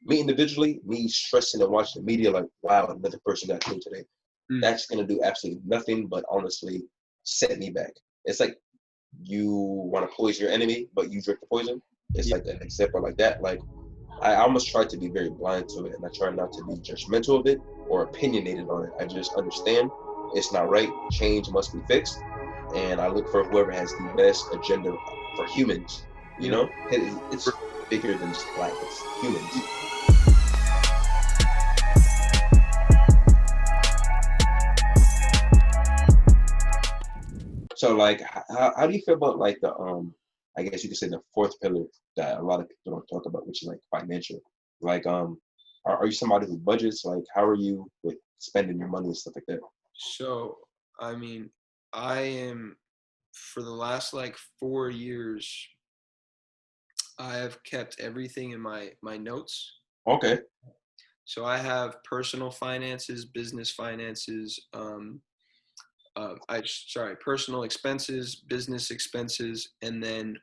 me individually, me stressing and watching the media like, wow, another person got killed today. That's gonna do absolutely nothing but honestly set me back. It's like you want to poison your enemy, but you drink the poison. It's like an example like that. Like I almost try to be very blind to it, and I try not to be judgmental of it or opinionated on it. I just understand it's not right. Change must be fixed, and I look for whoever has the best agenda for humans. You know, it's bigger than just black. It's humans. So like, how do you feel about like the I guess you could say the fourth pillar that a lot of people don't talk about, which is like financial. Like are you somebody who budgets? Like how are you with spending your money and stuff like that? So I mean, I am for the last like 4 years, I have kept everything in my notes. Okay. So I have personal finances, business finances, personal expenses, business expenses, and then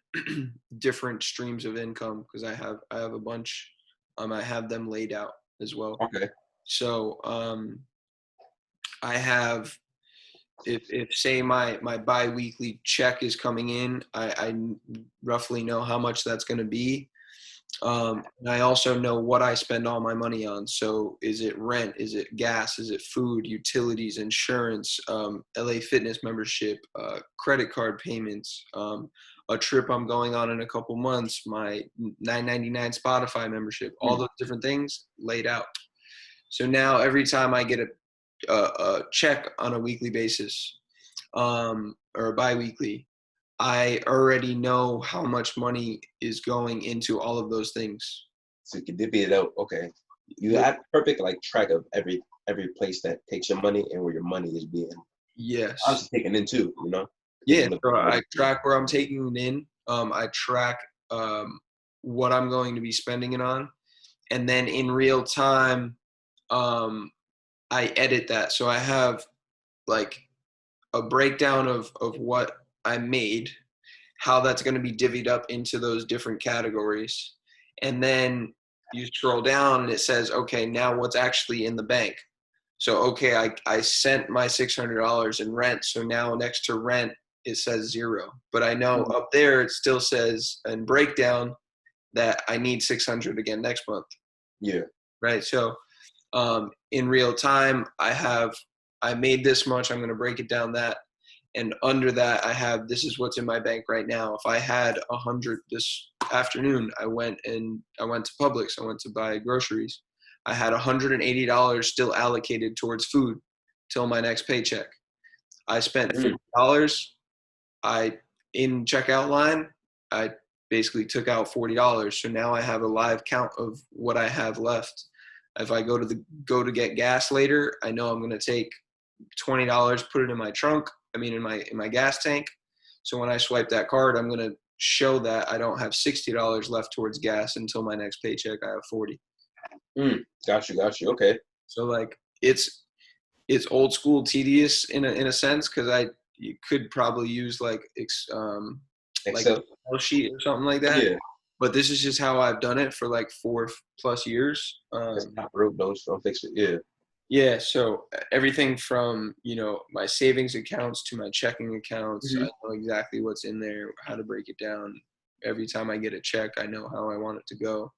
different streams of income because I have a bunch. I have them laid out as well. Okay. So I have if say my bi-weekly check is coming in, I roughly know how much that's going to be. And I also know what I spend all my money on. So is it rent? Is it gas? Is it food, utilities, insurance, LA Fitness membership, credit card payments, a trip I'm going on in a couple months, my $9.99 Spotify membership, all those different things laid out. So now every time I get a check on a weekly basis or a bi-weekly, I already know how much money is going into all of those things. So you can divvy it out. Okay. You have perfect like track of every place that takes your money and where your money is being obviously taken in too, you know? Yeah. So I track where I'm taking it in. I track what I'm going to be spending it on. And then in real time, I edit that. So I have like a breakdown of what I made, how that's going to be divvied up into those different categories. And then you scroll down and it says, okay, now what's actually in the bank? So, okay, I sent my $600 in rent. So now next to rent, it says 0. But I know up there, it still says in breakdown that I need 600 again next month. Yeah. Right. So in real time, I made this much. I'm going to break it down that. And under that, I have, this is what's in my bank right now. If I had 100 this afternoon, I went to Publix. I went to buy groceries. I had $180 still allocated towards food till my next paycheck. I spent $50. In checkout line, I basically took out $40. So now I have a live count of what I have left. If I go to get gas later, I know I'm going to take $20, put it in my trunk. In my gas tank. So when I swipe that card, I'm going to show that I don't have $60 left towards gas until my next paycheck. I have 40. Got you. Okay. So like it's old school tedious in a sense because you could probably use like Excel sheet or something like that. Yeah. But this is just how I've done it for like 4+ years. It's not broke, don't fix it. Yeah. Yeah, so everything from, my savings accounts to my checking accounts, I know exactly what's in there, how to break it down. Every time I get a check, I know how I want it to go.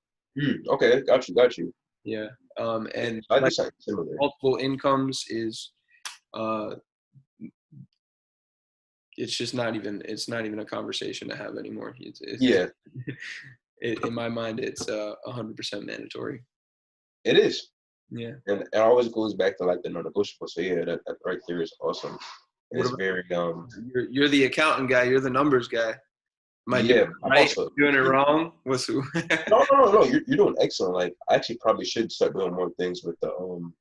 Okay, got you. Yeah, and I like similar. Multiple incomes is, it's not even a conversation to have anymore. In my mind, it's 100% mandatory. It is. Yeah. And it always goes back to like the non-negotiable. So yeah, that right there is awesome. It's very You're the accountant guy. You're the numbers guy. Am I doing it wrong? No. You're doing excellent. Like I actually probably should start doing more things with the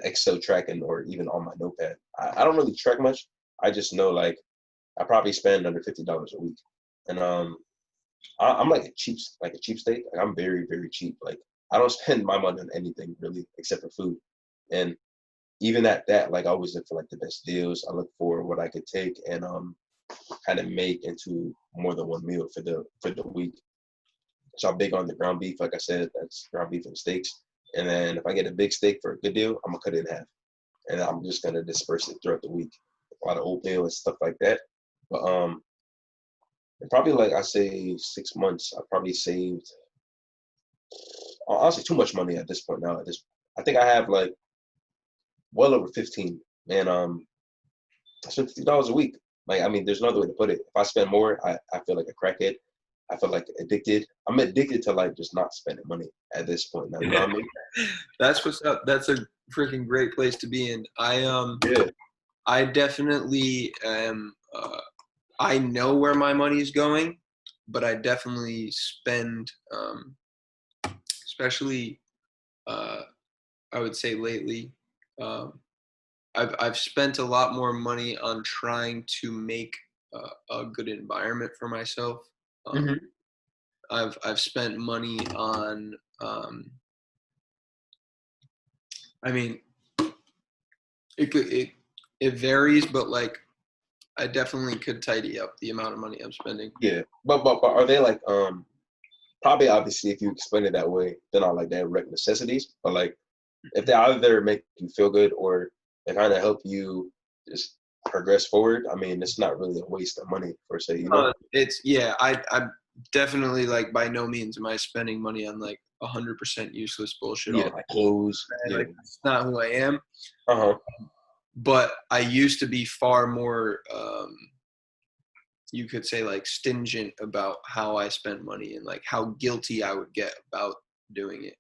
Excel tracking or even on my notepad. I don't really track much. I just know like I probably spend under $50 a week, and I'm like a cheapskate. Like I'm very, very cheap. Like I don't spend my money on anything really except for food. And even at that, like I always look for like the best deals. I look for what I could take and kind of make into more than one meal for the week. So I'm big on the ground beef. Like I said, that's ground beef and steaks. And then if I get a big steak for a good deal, I'm gonna cut it in half, and I'm just gonna disperse it throughout the week. A lot of oatmeal and stuff like that. But and probably like I say 6 months, I probably saved honestly too much money at this point now. I think I have like well over 15. And I spend $50 a week. Like, I mean, there's no other way to put it. If I spend more, I feel like a crackhead. I feel like addicted. I'm addicted to like just not spending money at this point now. You know what I mean? That's what's up. That's a freaking great place to be in. Yeah. I definitely am. I know where my money's going, but I definitely spend, especially, I would say lately, I've spent a lot more money on trying to make a good environment for myself. Mm-hmm. I've spent money on. I mean, it varies, but like I definitely could tidy up the amount of money I'm spending. Yeah, but are they like probably obviously if you explain it that way, they're not like direct necessities, but like if they either make you feel good or they kind of help you just progress forward, I mean, it's not really a waste of money per se, you know? I definitely like by no means am I spending money on like 100% useless bullshit. Yeah, like clothes. Yeah. Like that's not who I am. Uh-huh. But I used to be far more, you could say like stingent about how I spent money and like how guilty I would get about doing it.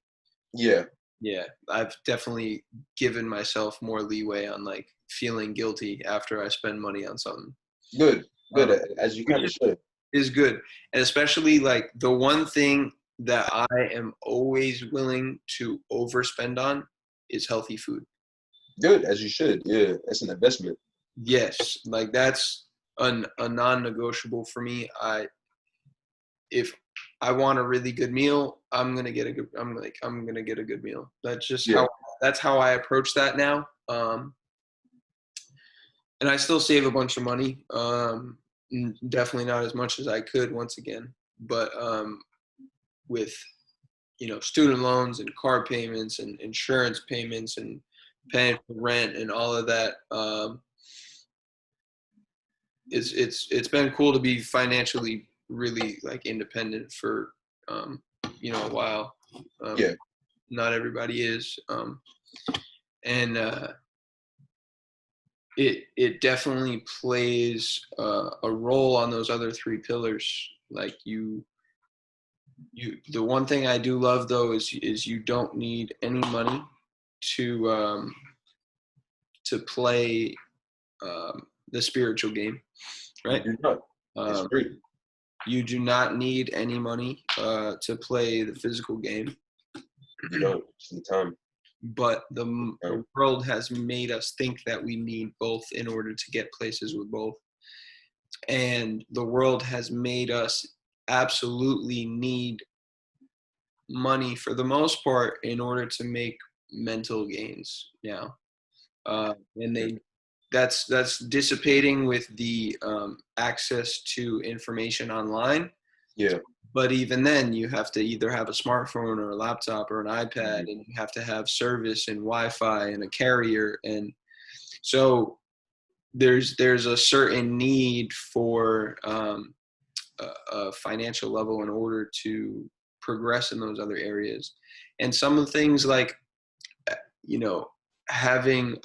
Yeah. Yeah, I've definitely given myself more leeway on like feeling guilty after I spend money on something. Good, as you kind of should. Is good. And especially like the one thing that I am always willing to overspend on is healthy food. Good, as you should. Yeah, it's an investment. Yes, like that's a non-negotiable for me. If I want a really good meal, I'm gonna get a good meal. That's just how I approach that now. And I still save a bunch of money. Definitely not as much as I could once again, but with student loans and car payments and insurance payments and paying for rent and all of that, it's been cool to be financially really like independent for a while. Not everybody is, and it definitely plays a role on those other three pillars. Like the one thing I do love though is you don't need any money to play the spiritual game, right? You do not. It's free. You do not need any money to play the physical game. You don't. It's the time. But the world has made us think that we need both in order to get places with both. And the world has made us absolutely need money for the most part in order to make mental gains now. And that's dissipating with the access to information online. Yeah. But even then, you have to either have a smartphone or a laptop or an iPad, and you have to have service and Wi-Fi and a carrier. And so there's a certain need for a financial level in order to progress in those other areas. And some of the things like, having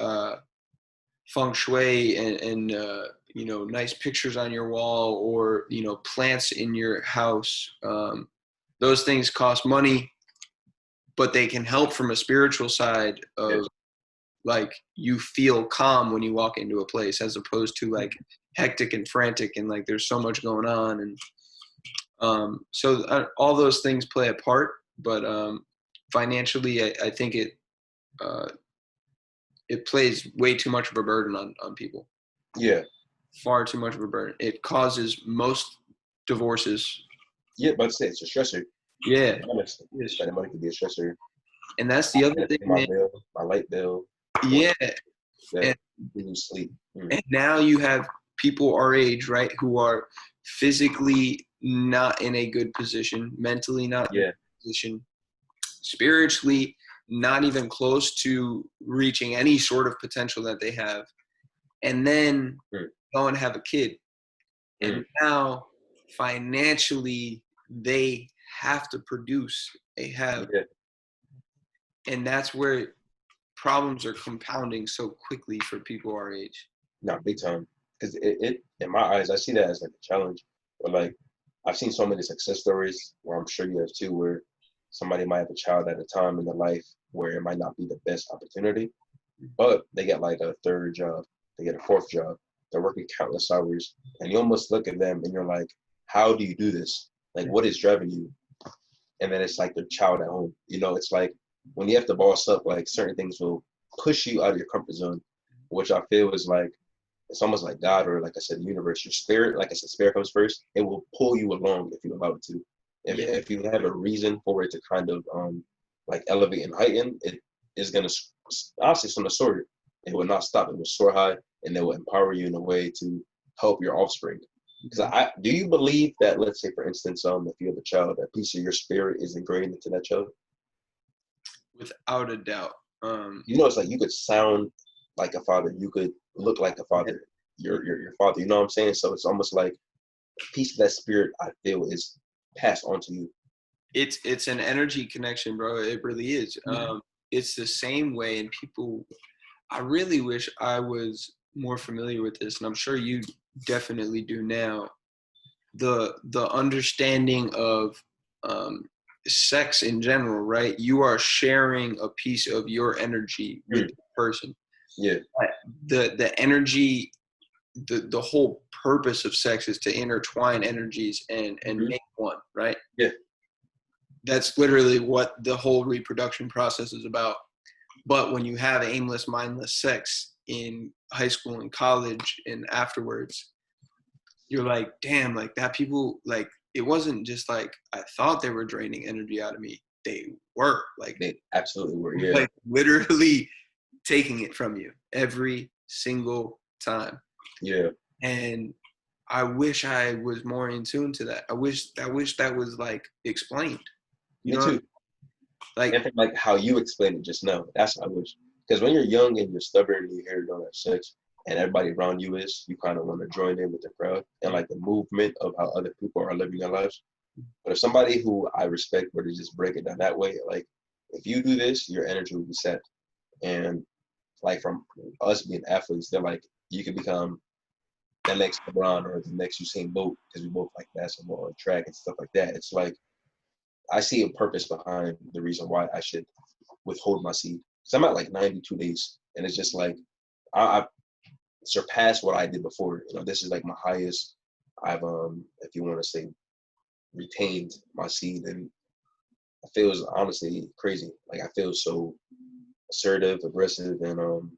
feng shui and nice pictures on your wall or, plants in your house. Those things cost money, but they can help from a spiritual side of like you feel calm when you walk into a place as opposed to like hectic and frantic and like there's so much going on. And so all those things play a part, but financially, I think it plays way too much of a burden on people. Yeah. Far too much of a burden. It causes most divorces. Yeah, but it's a stressor. Yeah. Honestly, spending money could be a stressor. And that's the other thing. My light bill. Yeah. And sleep. And now you have people our age, right, who are physically not in a good position, mentally not in a good position, spiritually not even close to reaching any sort of potential that they have, and then go and have a kid. And now financially they have to produce, and that's where problems are compounding so quickly for people our age. No, big time. Because it, in my eyes, I see that as like a challenge. But like, I've seen so many success stories where I'm sure you have too, where somebody might have a child at a time in their life where it might not be the best opportunity, but they get like a third job, they get a fourth job, they're working countless hours, and you almost look at them and you're like, how do you do this? Like, what is driving you? And then it's like their child at home. You know, it's like when you have to boss up, like certain things will push you out of your comfort zone, which I feel is like, it's almost like God, or like I said, the universe, your spirit, like I said, spirit comes first. It will pull you along if you allow it to. If you have a reason for it to kind of like elevate and heighten, it is going to, obviously it's going to soar. It will not stop. It will soar high, and it will empower you in a way to help your offspring. Because do you believe that, let's say, for instance, if you have a child, a piece of your spirit is ingrained into that child? Without a doubt. You know, it's like you could sound like a father. You could look like a father. Your father. You know what I'm saying? So it's almost like a piece of that spirit, I feel, is passed on to you. It's an energy connection, bro. It really is. It's the same way, and people, I really wish I was more familiar with this, and I'm sure you definitely do now. The understanding of sex in general, right? You are sharing a piece of your energy with the person. Yeah. The energy, the whole purpose of sex is to intertwine energies and make one, right? Yeah. That's literally what the whole reproduction process is about. But when you have aimless, mindless sex in high school and college and afterwards, you're like, damn, like that people, like, it wasn't just like I thought they were draining energy out of me. They were. Like, they absolutely were, yeah. Like literally taking it from you every single time. Yeah. And I wish I was more in tune to that. I wish that was like explained. Me too. Like, and like how you explained it just now. That's what I wish. Because when you're young and you're stubborn and you hear you don't have sex, and everybody around you is, you kind of want to join in with the crowd and like the movement of how other people are living their lives. But if somebody who I respect were to just break it down that way, like if you do this, your energy will be set. And like from us being athletes, they're like, you can become the next LeBron or the next Usain Bolt because we both like basketball and track and stuff like that. It's like I see a purpose behind the reason why I should withhold my seed. So I'm at like 92 days, and it's just like I've surpassed what I did before. You know, this is like my highest I've if you want to say, retained my seed, and I feel it's honestly crazy. Like I feel so assertive, aggressive, and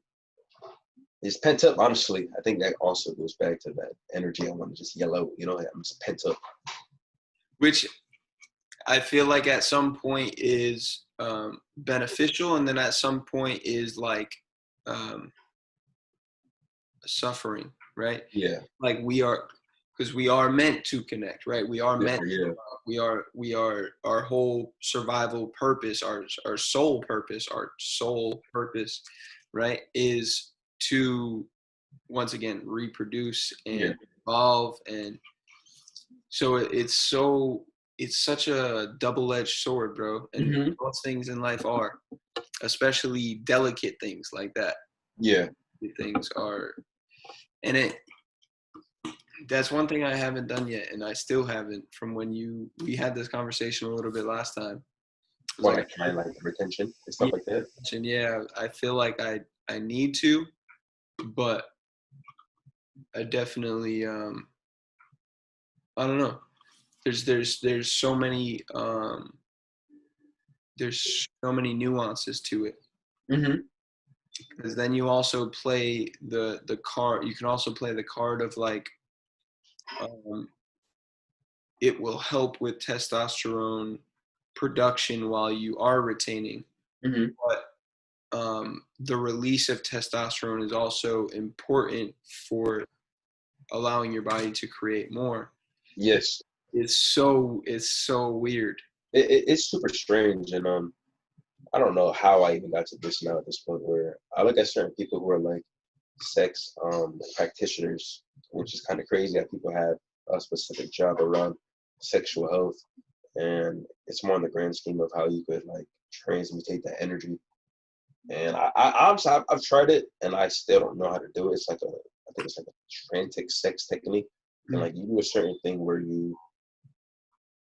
it's pent up. Honestly, I think that also goes back to that energy. I want to just yell out. You know, I'm just pent up. Which I feel like at some point is beneficial, and then at some point is like suffering, right? Yeah. Like we are, because we are meant to connect, right? We are meant. Yeah. We are our whole survival purpose, our soul purpose, right, is to once again reproduce and evolve, and so it's such a double-edged sword, bro. And most things in life are, especially delicate things like that. Yeah. Things are, and that's one thing I haven't done yet, and I still haven't from when we had this conversation a little bit last time. Or like trying like retention and stuff like that. And yeah, I feel like I need to, but I definitely I don't know. There's so many nuances to it. Because then you also play the card. You can also play the card of like, it will help with testosterone production while you are retaining, but the release of testosterone is also important for allowing your body to create more. Yes. It's so weird. It's super strange, and I don't know how I even got to this now at this point where I look at certain people who are like sex practitioners, which is kind of crazy how people have a specific job around sexual health, and it's more in the grand scheme of how you could like transmutate that energy. And I've tried it, and I still don't know how to do it. It's like I think it's like a trantic sex technique, and like you do a certain thing where you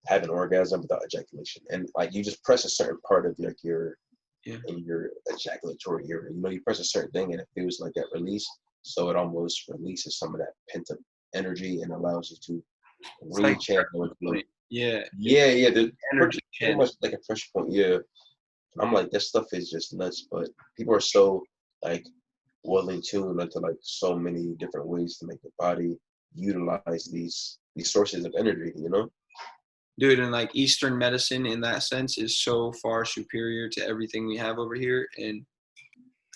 have an orgasm without ejaculation, and like you just press a certain part of like your in your ejaculatory area. You know, you press a certain thing, and it feels like that release. So it almost releases some of that pent up energy and allows you to It's like re-channel and flow. yeah, Yeah. The energy pretty much like a pressure point. Yeah, I'm like, that stuff is just nuts. But people are so like well in tune into like so many different ways to make the body utilize these sources of energy. You know. dude. And like Eastern medicine in that sense is so far superior to everything we have over here. And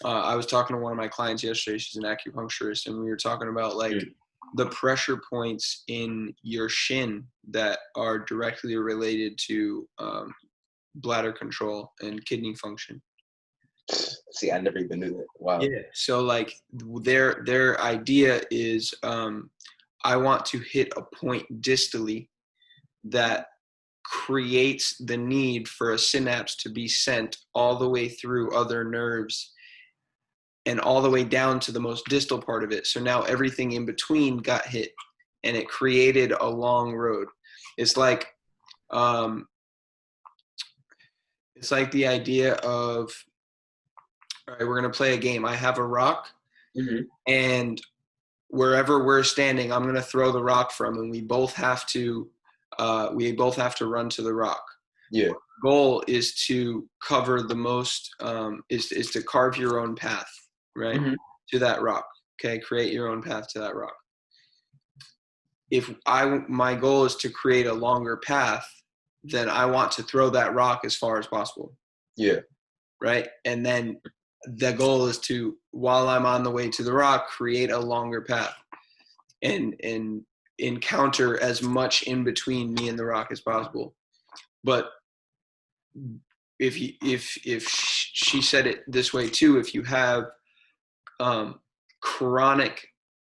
I was talking to one of my clients yesterday. She's an acupuncturist, and we were talking about like the pressure points in your shin that are directly related to bladder control and kidney function. See, I never even knew that. Wow. Yeah. So like their idea is I want to hit a point distally that creates the need for a synapse to be sent all the way through other nerves and all the way down to the most distal part of it. So now everything in between got hit, and it created a long road. It's like the idea of, all right, we're going to play a game. I have a rock, and wherever we're standing, I'm going to throw the rock from, and we both have to run to the rock. Yeah. The goal is to cover the most, is to carve your own path, right, to that rock. Okay, create your own path to that rock. If my goal is to create a longer path, then I want to throw that rock as far as possible. Yeah. Right, and then the goal is to, while I'm on the way to the rock, create a longer path and encounter as much in between me and the rock as possible. But if she said it this way too, if you have chronic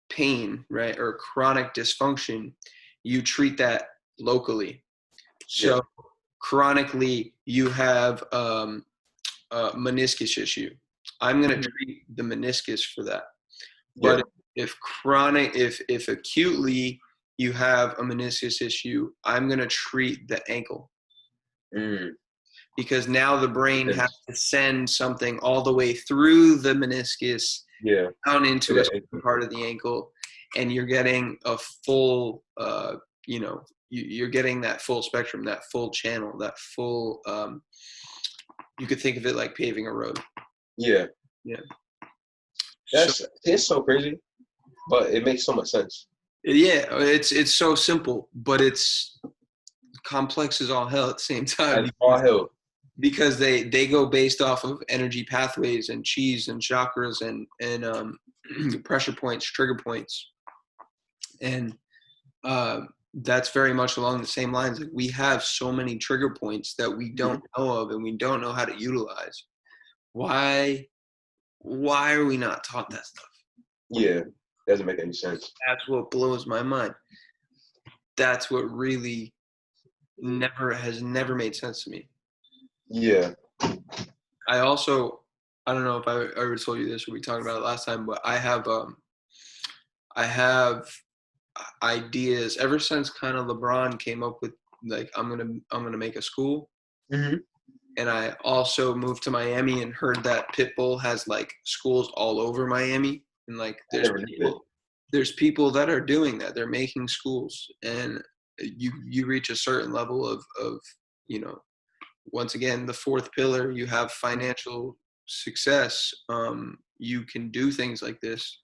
pain, right, or chronic dysfunction, you treat that locally. So chronically, you have a meniscus issue. I'm going to treat the meniscus for that. But if acutely you have a meniscus issue, I'm going to treat the ankle. Because now the brain has to send something all the way through the meniscus down into a certain part of the ankle, and you're getting a full, you're getting that full spectrum, that full channel, that full, you could think of it like paving a road. Yeah. It's so crazy, but it makes so much sense. Yeah, it's so simple, but it's complex as all hell at the same time. All hell. Because they go based off of energy pathways and chi and chakras and pressure points, trigger points, and that's very much along the same lines. Like, we have so many trigger points that we don't know of, and we don't know how to utilize. Why are we not taught that stuff? Yeah, doesn't make any sense. That's what blows my mind. That's what really has never made sense to me. Yeah. I don't know if I ever told you this or we talked about it last time, but I have ideas ever since kind of LeBron came up with, like, I'm gonna make a school. And I also moved to Miami and heard that Pitbull has like schools all over Miami, and like there's people that are doing that. They're making schools, and you reach a certain level of once again, the fourth pillar, you have financial success. You can do things like this.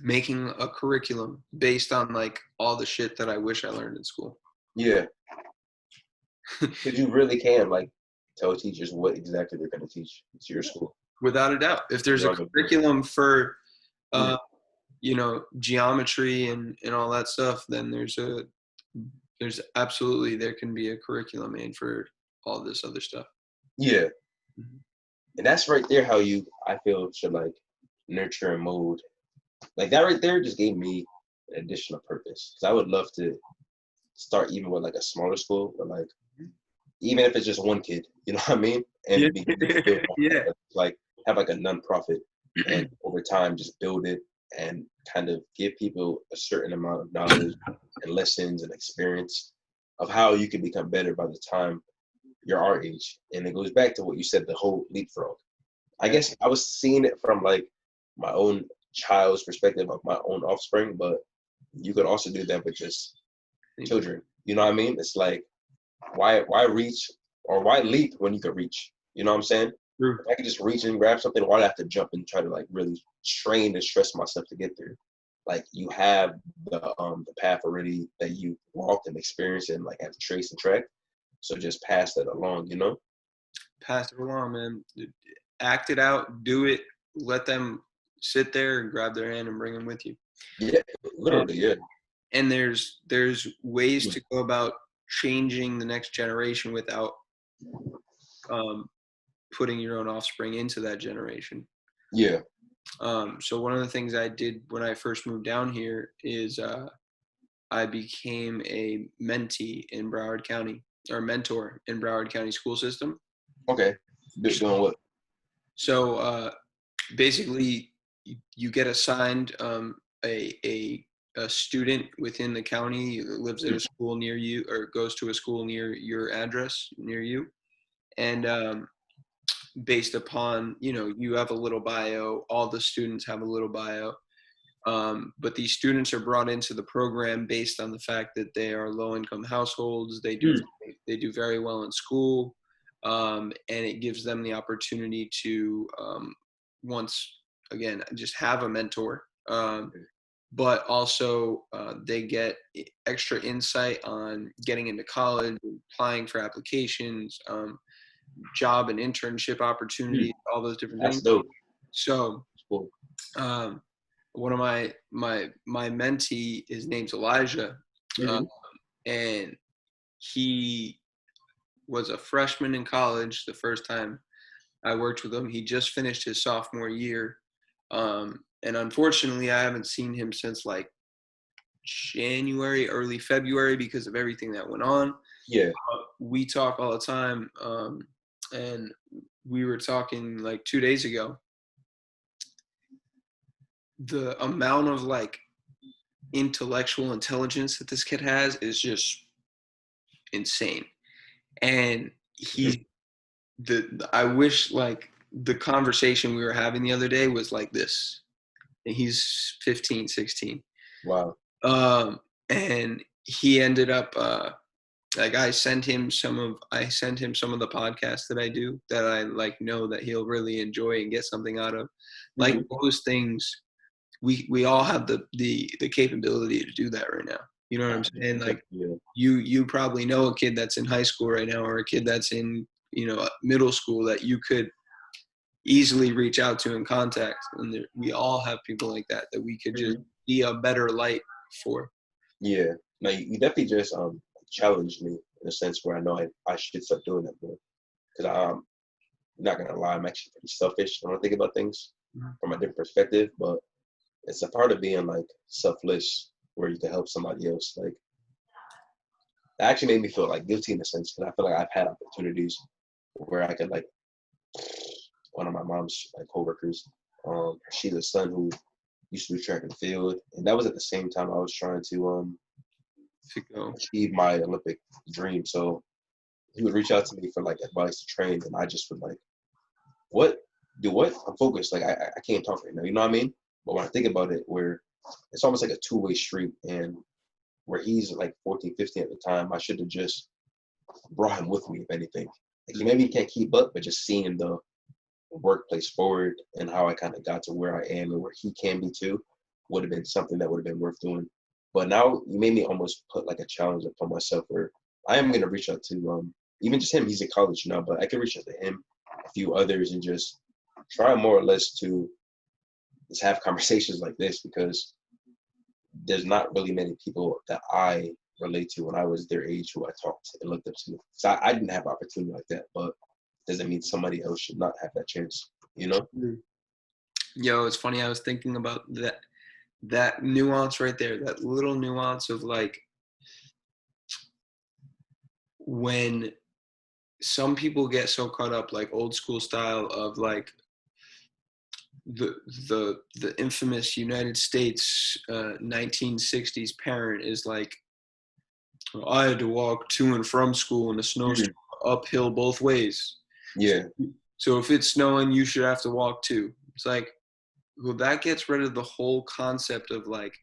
Making a curriculum based on like all the shit that I wish I learned in school. Yeah. Because you really can like tell teachers what exactly they're going to teach to your school. Without a doubt. If there's a curriculum for geometry and all that stuff, then there's absolutely, there can be a curriculum made for all this other stuff. Yeah. Mm-hmm. And that's right there how I feel should like nurture and mold. Like that right there just gave me an additional purpose. Because I would love to start even with like a smaller school, but like even if it's just one kid, you know what I mean? And begin to build Yeah. like have like a non-profit and over time just build it and kind of give people a certain amount of knowledge and lessons and experience of how you can become better by the time you're our age. And it goes back to what you said, the whole leapfrog. I guess I was seeing it from like my own child's perspective of my own offspring, but you could also do that with just children. You know what I mean? It's like, why reach or why leap when you could reach? You know what I'm saying? True. If I could just reach and grab something, why do I have to jump and try to like really train and stress myself to get there? Like you have the path already that you walked and experienced and like have to trace and track. So just pass that along, you know? Pass it along, man. Act it out, do it, let them sit there and grab their hand and bring them with you. Yeah, literally, yeah. And there's ways to go about changing the next generation without putting your own offspring into that generation. Yeah. So one of the things I did when I first moved down here is I became a mentee in Broward County, or mentor in Broward County school system. Okay. Doing what? So basically, you get assigned a student within the county that lives at a school near you or goes to a school near your address near you, and based upon you have a little bio, all the students have a little bio, but these students are brought into the program based on the fact that they are low-income households. They do very well in school, and it gives them the opportunity to once again just have a mentor, but also they get extra insight on getting into college, applying for applications, job and internship opportunities, all those different things. Dope. So one of my mentee, his name's Elijah, and he was a freshman in college the first time I worked with him. He just finished his sophomore year, and unfortunately I haven't seen him since like January, early February, because of everything that went on. Yeah. We talk all the time, and we were talking like 2 days ago. The amount of like intellectual intelligence that this kid has is just insane. And I wish like the conversation we were having the other day was like this. And he's 15, 16. Wow. And he ended up like I sent him some of the podcasts that I do that I like know that he'll really enjoy and get something out of. Like those things, we all have the capability to do that right now. You know what I'm saying? Like you probably know a kid that's in high school right now, or a kid that's in middle school that you could easily reach out to and contact. And we all have people like that we could just be a better light for. Yeah. Now you definitely just challenged me in a sense where I know I should start doing that more. Because I'm not gonna lie, I'm actually pretty selfish when I think about things from a different perspective, but it's a part of being like selfless where you can help somebody else. Like that actually made me feel like guilty in a sense, because I feel like I've had opportunities where I could like one of my mom's like coworkers, she's a son who used to do track and field, and that was at the same time I was trying to achieve my Olympic dream. So he would reach out to me for like advice to train, and I just would like, what? I'm focused. Like I can't talk right now. You know what I mean? But when I think about it, where it's almost like a two-way street, and where he's like 14, 15 at the time, I should have just brought him with me, if anything. Like maybe he can't keep up, but just seeing the workplace forward and how I kind of got to where I am and where he can be too would have been something that would have been worth doing. But now you made me almost put like a challenge upon myself where I am going to reach out to even just him. He's in college now, but I can reach out to him, a few others, and just try more or less to just have conversations like this, because there's not really many people that I relate to when I was their age who I talked and looked up to. So I didn't have opportunity like that, but doesn't mean somebody else should not have that chance, you know? Yo, it's funny. I was thinking about that nuance right there, that little nuance of like when some people get so caught up, like old school style of like the infamous United States 1960s parent is like, I had to walk to and from school in a snowstorm uphill both ways. Yeah. So if it's snowing, you should have to walk too. It's like, well, that gets rid of the whole concept of like,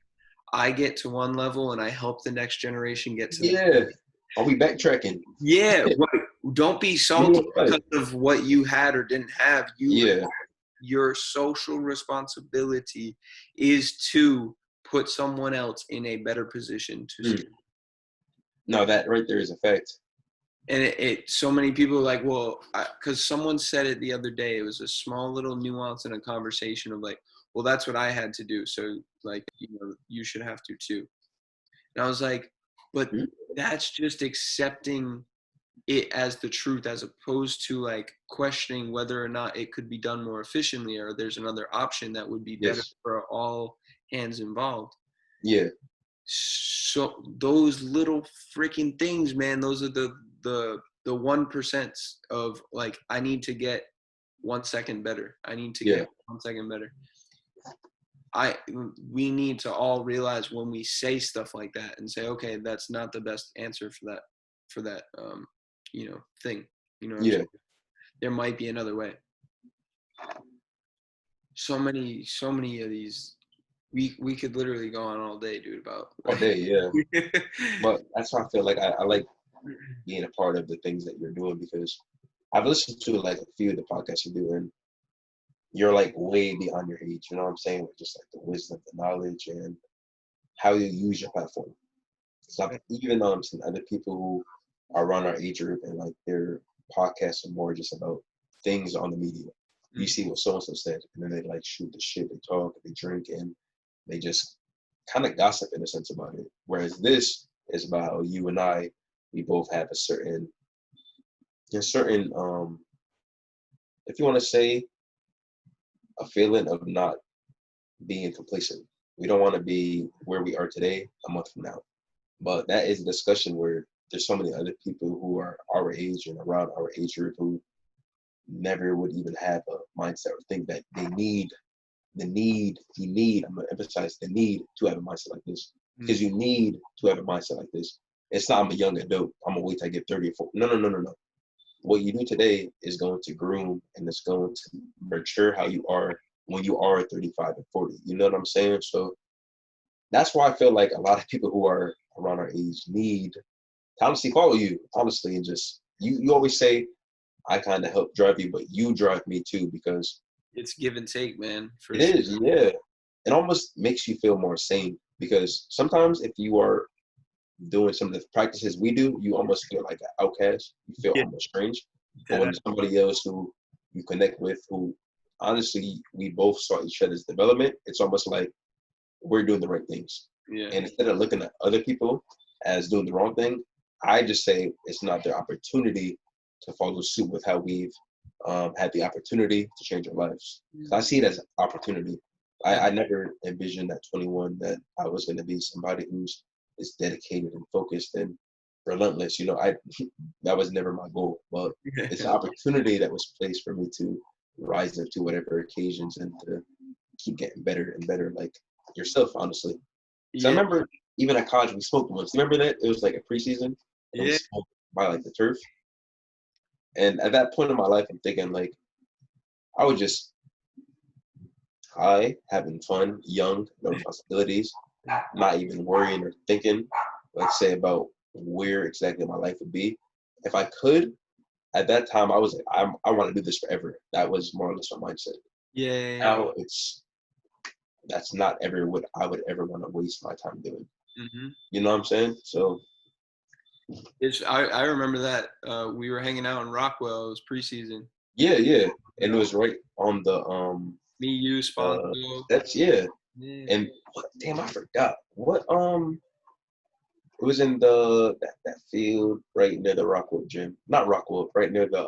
I get to one level and I help the next generation get to the Yeah. Are we backtracking? Yeah, right. Don't be salty because of what you had or didn't have. Your social responsibility is to put someone else in a better position to succeed. No, that right there is a fact. And it so many people are like, well, because someone said it the other day. It was a small little nuance in a conversation of like, well, that's what I had to do. So like, you should have to too. And I was like, but that's just accepting it as the truth, as opposed to like questioning whether or not it could be done more efficiently, or there's another option that would be better for all hands involved. Yeah. So those little freaking things, man, those are the 1% of like, I need to get 1 second better. I need to get 1 second better. We need to all realize when we say stuff like that and say, okay, that's not the best answer for that thing. There might be another way. So many of these, we could literally go on all day, dude, about all day. Yeah. But that's why I feel like I like being a part of the things that you're doing, because I've listened to like a few of the podcasts you do, and you're like way beyond your age, you know what I'm saying? With just like the wisdom, the knowledge, and how you use your platform. So even though I'm seeing other people who are around our age group and like their podcasts are more just about things on the media. You see what so-and-so said, and then they like shoot the shit, they talk, they drink, and they just kind of gossip in a sense about it. Whereas this is about how you and I, we both have a certain, if you want to say, a feeling of not being complacent. We don't want to be where we are today a month from now. But that is a discussion where there's so many other people who are our age and around our age group who never would even have a mindset or think that I'm going to emphasize the need to have a mindset like this. Because you need to have a mindset like this. It's not, I'm a young adult, I'm going to wait till I get 30 or 40. No. What you do today is going to groom and it's going to mature how you are when you are 35 and 40. You know what I'm saying? So that's why I feel like a lot of people who are around our age need to honestly follow you, honestly, and just, you always say, I kind of help drive you, but you drive me too, because it's give and take, man. It is, yeah. It almost makes you feel more sane, because sometimes if you are doing some of the practices we do, you almost feel like an outcast. You feel almost strange. But when somebody else who you connect with, who honestly we both saw each other's development, it's almost like we're doing the right things. Yeah. And instead of looking at other people as doing the wrong thing, I just say it's not their opportunity to follow suit with how we've had the opportunity to change our lives. I see it as an opportunity. I never envisioned at 21 that I was going to be somebody who's is dedicated and focused and relentless. That was never my goal. But it's an opportunity that was placed for me to rise up to whatever occasions and to keep getting better and better, like yourself, honestly. So I remember even at college we smoked once. You remember that? It was like a preseason. And we smoked by like the turf. And at that point in my life, I'm thinking like I was just high, having fun, young, no responsibilities, not even worrying or thinking, let's say, about where exactly my life would be. If I could, at that time, I was like, I want to do this forever. That was more or less my mindset. Yeah. Now that's not ever what I would ever want to waste my time doing. Mm-hmm. You know what I'm saying? So I remember that we were hanging out in Rockwell. It was preseason. Yeah, and it was right on the Me, you, Uh, Sponso. that's yeah. Yeah. And what, damn, I forgot what it was in the that field right near the Rockwood gym. Not Rockwood, right near the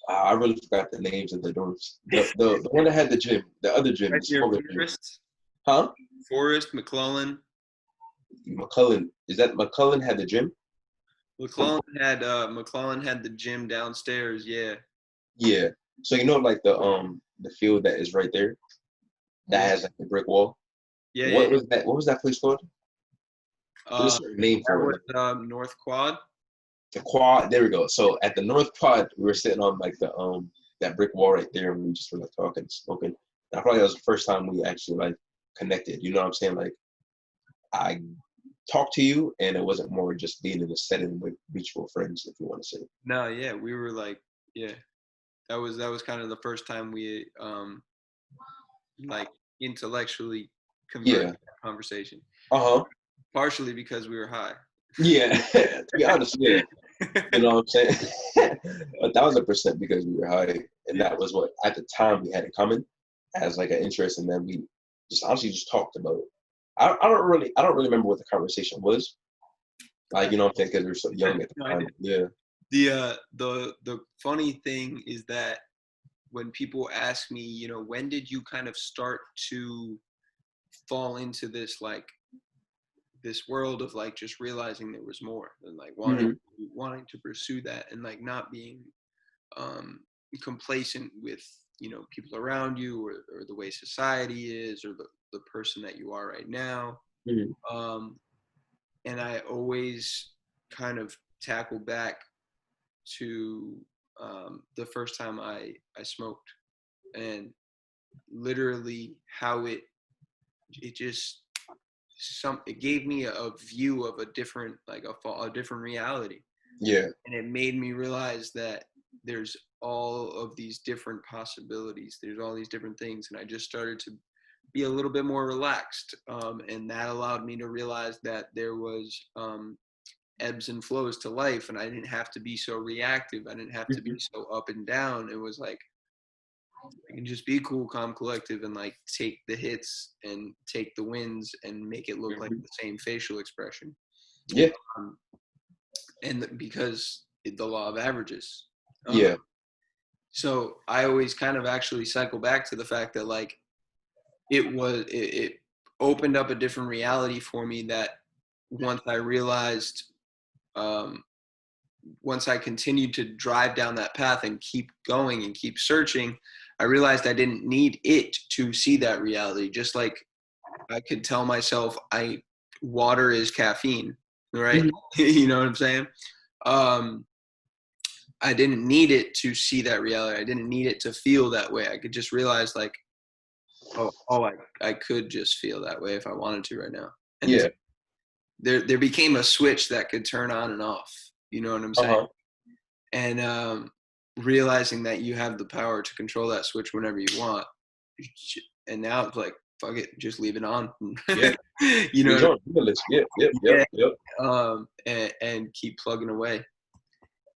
I really forgot the names of the dorms. The one that had the gym, the other gym, Right the near smaller gym. Forest. Huh? Forest, McClellan. McCullen. Is that McCullen had the gym? McClellan had the gym downstairs. Yeah. Yeah. So you know like the field that is right there that Yeah. has like the brick wall. Yeah. Yeah. What was that? What was that place called? There's a certain name That for was it. North Quad. The quad. There we go. So at the North Quad, we were sitting on like the that brick wall right there, and we just were like talking, smoking. And I probably that was the first time we actually like connected. You know what I'm saying? Like I talked to you, and it wasn't more just being in a setting with mutual friends, if you want to say. No, yeah, we were like, yeah, that was kind of the first time we like intellectually converted Yeah. that conversation. Uh huh. Partially because we were high. Yeah. To be honest, yeah. You know what I'm saying? 1,000% because we were high, and Yeah. that was what at the time we had in common as like an interest, and then we just honestly just talked about it. I don't really remember what the conversation was. Like you know what I'm saying because we were so young at the No, I time. did. Yeah. The funny thing is that when people ask me, when did you kind of start to fall into this world of like just realizing there was more and like Hmm. wanting to pursue that and like not being um, complacent with people around you or the way society is or the person that you are right now. Hmm. um, and I always kind of tackle back to the first time I smoked and literally how it just it gave me a view of a different like a different reality, Yeah. and it made me realize that there's all of these different possibilities, there's all these different things, and I just started to be a little bit more relaxed, and that allowed me to realize that there was ebbs and flows to life, and I didn't have to be so reactive, I didn't have to be Hmm. so up and down. It was like I can just be cool, calm, collective, and like take the hits and take the wins and make it look like Hmm. the same facial expression. Yeah. Um, and because the law of averages. Yeah. So I always kind of actually cycle back to the fact that like it opened up a different reality for me that once I realized, um, once I continued to drive down that path and keep going and keep searching, I realized I didn't need it to see that reality. Just like I could tell myself water is caffeine, right? Hmm. You know what I'm saying? Um, I didn't need it to see that reality. I didn't need it to feel that way. I could just realize like, I could just feel that way if I wanted to right now. And Yeah. there became a switch that could turn on and off. You know what I'm Uh saying? huh. And realizing that you have the power to control that switch whenever you want. And now it's like, fuck it, just leave it on. Yeah. You know He's what on. Yep. Yep. I mean? Yep. Yeah. Yep. And keep plugging away.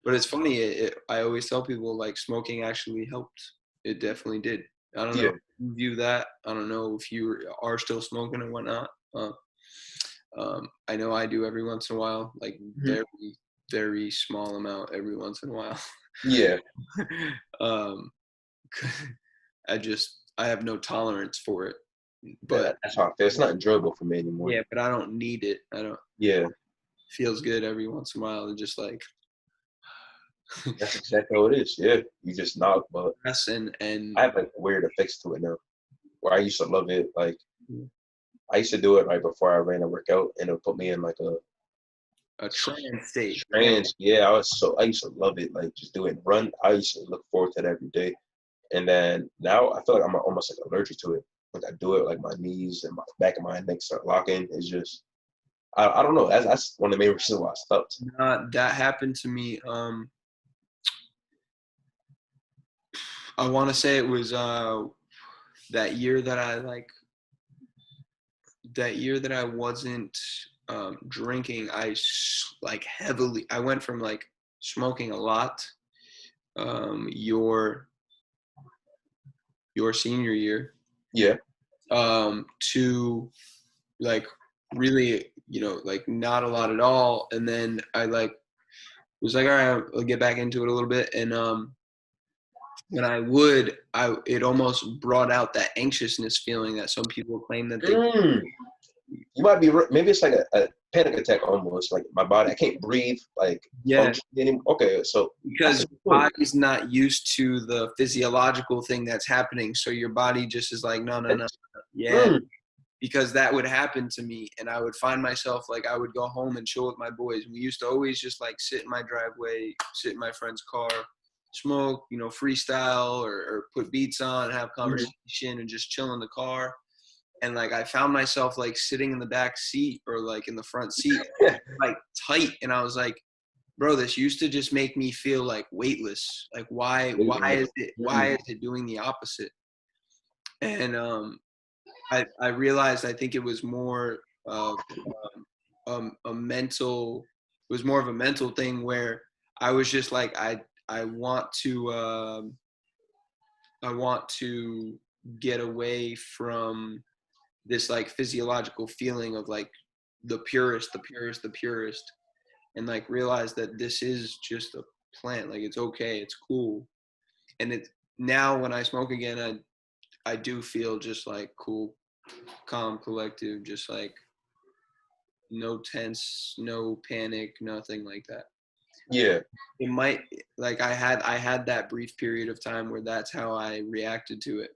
But it's funny. I always tell people like smoking actually helped. It definitely did. I don't know Yeah. if you view that. I don't know if you are still smoking or whatnot. I know I do every once in a while, like Hmm. very, very small amount every once in a while. Yeah. um, I have no tolerance for it, but That's how I feel. It's not enjoyable for me anymore. yeah, but I don't need it. I don't. Yeah. Feels good every once in a while to just like That's exactly how it is. Yeah. You just knock, but press and I have like weird effects to it now. Where I used to love it, like I used to do it right before I ran a workout, and it would put me in like a trance state. Yeah. trance. Yeah, I used to love it, like just do it and run. I used to look forward to that every day. And then now I feel like I'm almost like allergic to it. Like I do it, like my knees and my back of my neck start locking. It's just I don't know. That's one of the main reasons why I stopped. That happened to me. I want to say it was that year that I wasn't drinking. Like heavily. I went from like smoking a lot. Your your senior year. Yeah. To like really, like not a lot at all. And then I like was like, all right, I'll get back into it a little bit. And when it almost brought out that anxiousness feeling that some people claim that they. You might be maybe it's like a panic attack almost. Like my body, I can't breathe. Like function anymore. Okay, so because your body's not used to the physiological thing that's happening, so your body just is like, no. Yeah. Because that would happen to me, and I would find myself like I would go home and chill with my boys. We used to always just like sit in my driveway, sit in my friend's car, smoke, freestyle or put beats on, have conversation, and just chill in the car. And like I found myself like sitting in the back seat or like in the front seat, like tight, and I was like, bro, this used to just make me feel like weightless. Like why is it doing the opposite? And I realized I think it was more of a mental. It was more of a mental thing where I was just like I want to get away from this like physiological feeling of like the purest, and like realize that this is just a plant. Like it's okay, it's cool. And it now when I smoke again, I do feel just like cool, calm, collective, just like no tense, no panic, nothing like that. Yeah. It might like I had that brief period of time where that's how I reacted to it.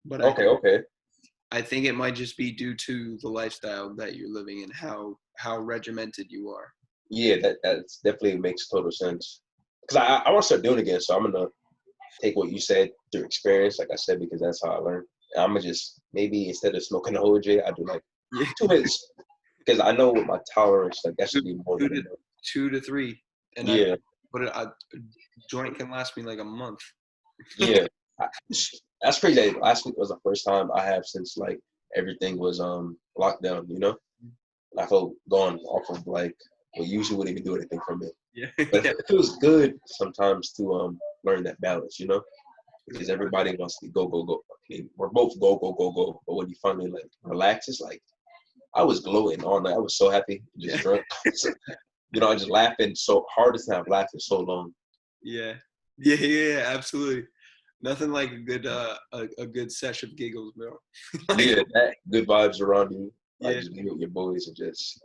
But okay. I think it might just be due to the lifestyle that you're living and how regimented you are. Yeah, that definitely makes total sense. Because I want to start doing it again, so I'm gonna take what you said through experience, like I said, because that's how I learned. And I'm gonna just maybe instead of smoking the whole J, I do like 2 hits because I know with my tolerance, like that should be more than enough. 2 to 3, and yeah, but a joint can last me like a month. Yeah, that's crazy. Last week was the first time I have since like everything was locked down. And I felt gone off of like what usually wouldn't even do anything from it. Yeah, but it feels good sometimes to learn that balance. Because everybody wants to go. I mean, we're both go. But when you finally like relax, it's like I was glowing all night. I was so happy, just drunk. I just laughing so hardest time I've laughed in so long. Yeah, absolutely. Nothing like a good sesh of giggles, bro. That good vibes around you. Like just being with your boys and just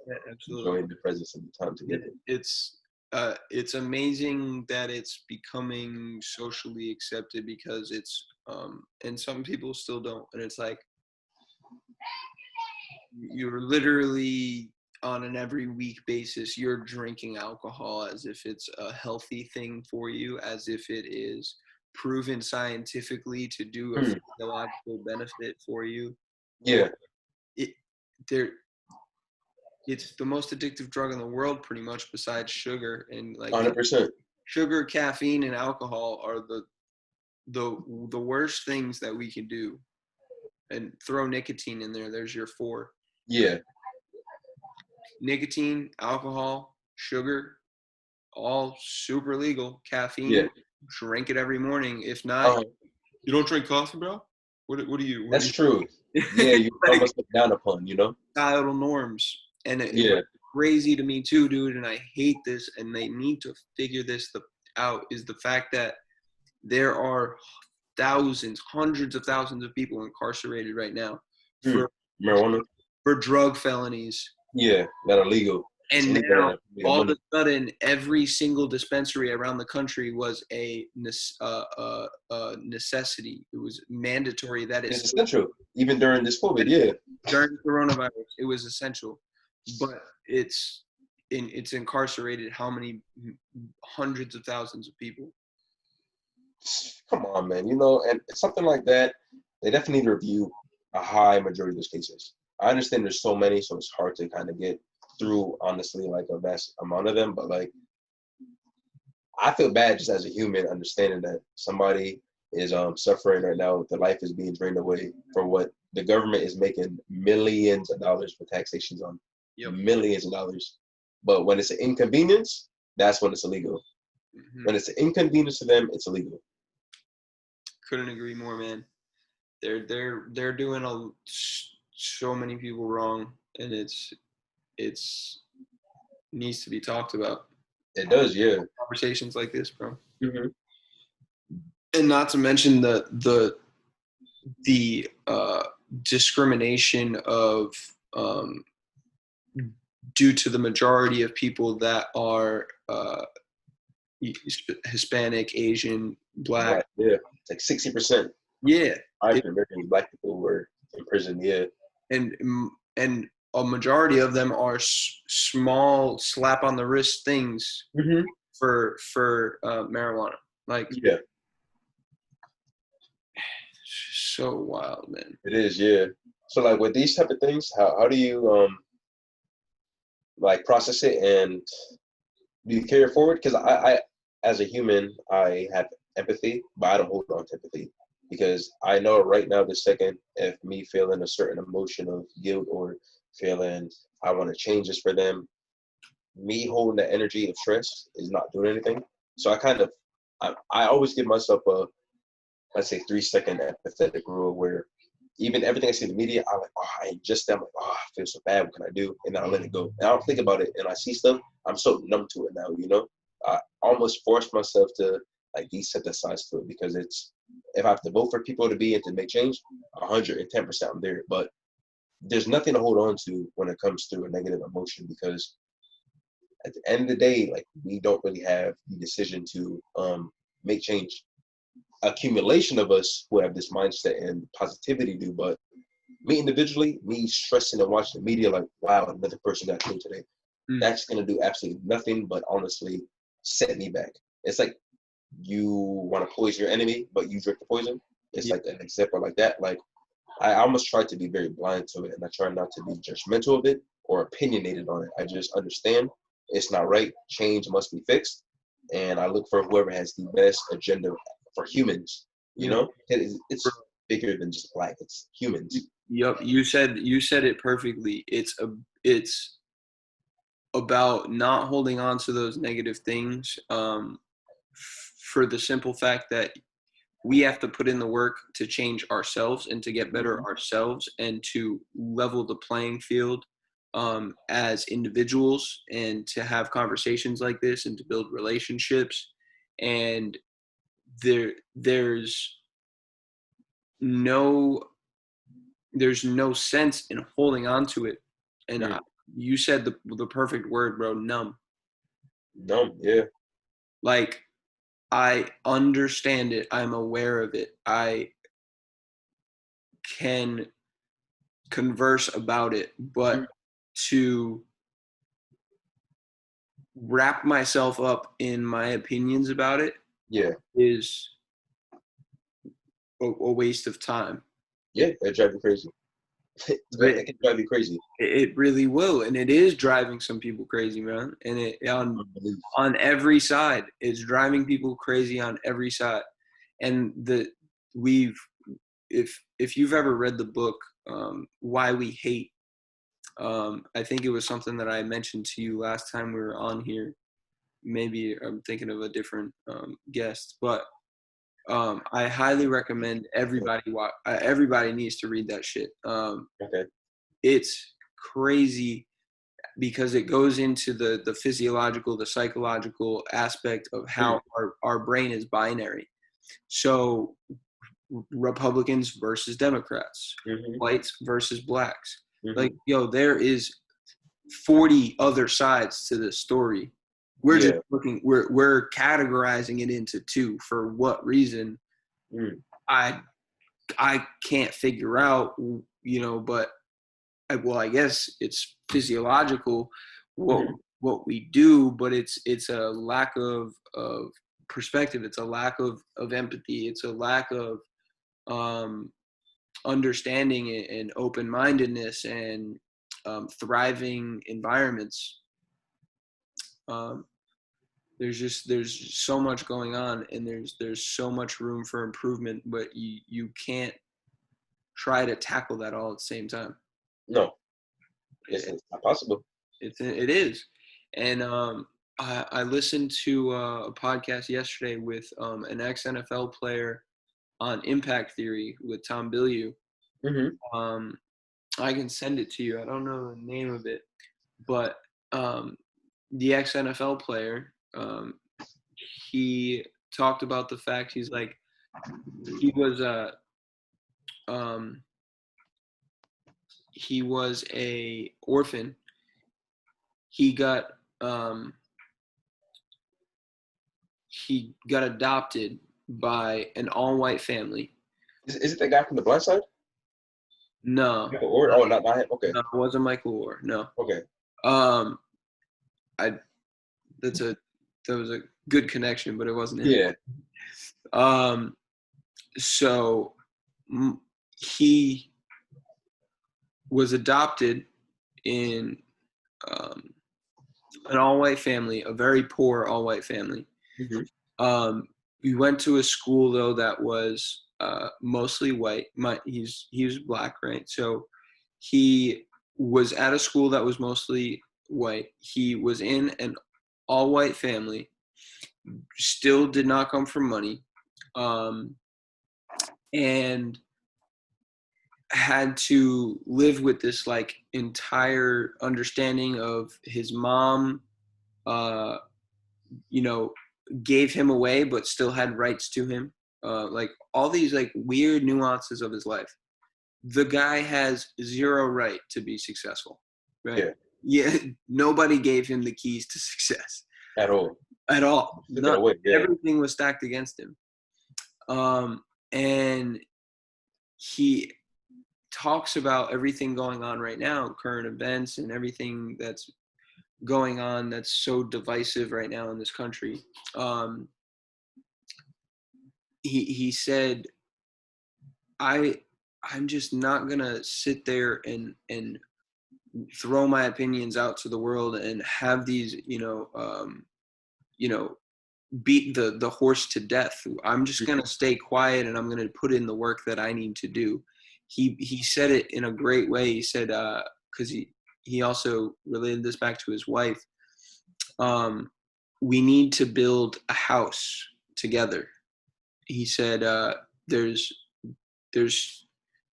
enjoying the presence of the time together. It's amazing that it's becoming socially accepted because it's and some people still don't, and it's like you're literally on an every week basis you're drinking alcohol as if it's a healthy thing for you, as if it is proven scientifically to do a physiological benefit for you. It's the most addictive drug in the world, pretty much, besides sugar. And like 100%. Sugar, caffeine, and alcohol are the worst things that we can do. And throw nicotine in there. There's your 4. Yeah. Nicotine, alcohol, sugar, all super legal. Caffeine, drink it every morning. If not, you don't drink coffee, bro? What do you? That's true. Yeah, you almost look down upon, Societal norms. And it's crazy to me too, dude, and I hate this, and they need to figure this out, is the fact that there are thousands, hundreds of thousands of people incarcerated right now for marijuana, for drug felonies. Yeah, that are legal. And now, all of a sudden, every single dispensary around the country was a necessity. It was mandatory. It's essential, even during this COVID. During coronavirus, it was essential. But it's incarcerated how many hundreds of thousands of people? Come on, man. And something like that, they definitely need to review a high majority of those cases. I understand there's so many, so it's hard to kind of get through, honestly, like a vast amount of them. But like, I feel bad just as a human, understanding that somebody is suffering right now. Their life is being drained away for what the government is making millions of dollars for taxations on. Millions of dollars. But when it's an inconvenience, that's when it's illegal. When it's an inconvenience to them, it's illegal. Couldn't agree more, man. they're doing so many people wrong, and it's needs to be talked about. It does, yeah. Conversations like this, bro. Mm-hmm. And not to mention the discrimination of due to the majority of people that are Hispanic, Asian, Black. Right, yeah. It's like 60%. Yeah. African American Black people were in prison, yeah. And a majority of them are small slap on the wrist things for marijuana. Like, yeah. So wild, man. It is, yeah. So like with these type of things, how do you like process it, and do you carry it forward? Because I as a human, I have empathy, but I don't hold on to empathy, because I know right now, the second, if me feeling a certain emotion of guilt or feeling I want to change this for them, me holding the energy of stress is not doing anything. So I always give myself a, let's say, 3-second empathetic rule, where even everything I see in the media, I'm like, oh, I ingest them. I'm like, oh, I feel so bad. What can I do? And then I let it go. And I don't think about it. And I see stuff, I'm so numb to it now, you know? I almost force myself to like desensitize to it, because it's, if I have to vote for people to be and to make change, 110% I'm there. But there's nothing to hold on to when it comes to a negative emotion, because at the end of the day, like, we don't really have the decision to make change. Accumulation of us who have this mindset and positivity do, but me individually, me stressing and watching the media like, wow, another person got killed today, that's going to do absolutely nothing but honestly set me back. It's like you want to poison your enemy, but you drink the poison. It's like an example like that. Like, I almost try to be very blind to it, and I try not to be judgmental of it or opinionated on it. I just understand it's not right. Change must be fixed, and I look for whoever has the best agenda for humans. You know, it's bigger than just Black. It's humans. Yep, you said it perfectly. It's about not holding on to those negative things, for the simple fact that we have to put in the work to change ourselves and to get better ourselves, and to level the playing field as individuals, and to have conversations like this, and to build relationships. And there's no sense in holding on to it. And you said the perfect word, bro: numb. Numb, yeah. Like, I understand it. I'm aware of it. I can converse about it, but to wrap myself up in my opinions about it is a waste of time. Yeah, it drives you crazy. It can drive you crazy. It really will, and it is driving some people crazy, man. And it on every side, it's driving people crazy on every side. And if you've ever read the book Why We Hate, I think it was something that I mentioned to you last time we were on here. Maybe I'm thinking of a different guest, but I highly recommend everybody needs to read that shit. It's crazy, because it goes into the physiological, the psychological aspect of how our brain is binary. So Republicans versus Democrats, whites versus Blacks. Like, yo, there is 40 other sides to this story. We're just looking, we're categorizing it into two. For what reason? I can't figure out, you know, but I guess it's physiological what we do, but it's a lack of perspective. It's a lack of empathy. It's a lack of understanding and open-mindedness and thriving environments. There's so much going on, and there's so much room for improvement, but you can't try to tackle that all at the same time. No, it's not possible. It is. And I listened to a podcast yesterday with an ex-NFL player on impact theory with Tom Bilyeu. Mm-hmm. I can send it to you. I don't know the name of it, but the ex-NFL player, he talked about the fact he's like um, he was a orphan. He got adopted by an all-white family. Is it the guy from the Black Side? No. Or oh, not him. Okay. No, it wasn't Michael Orr. No. Okay. That was a good connection, but it wasn't him. Yeah. So he was adopted in an all-white family, a very poor all-white family. Mm-hmm. We went to a school though that was mostly white. He was black, right? So he was at a school that was mostly white. He was in an all-white family. Still did not come from money, and had to live with this like entire understanding of his mom, gave him away but still had rights to him. Like all these like weird nuances of his life. The guy has zero right to be successful, right? Yeah. Nobody gave him the keys to success At all. Everything was stacked against him. And he talks about everything going on right now, current events and everything that's going on that's so divisive right now in this country. He said, I'm just not gonna sit there and throw my opinions out to the world and have these, beat the horse to death. I'm just gonna stay quiet and I'm gonna put in the work that I need to do. He said it in a great way. He said, because he also related this back to his wife. We need to build a house together. He said, there's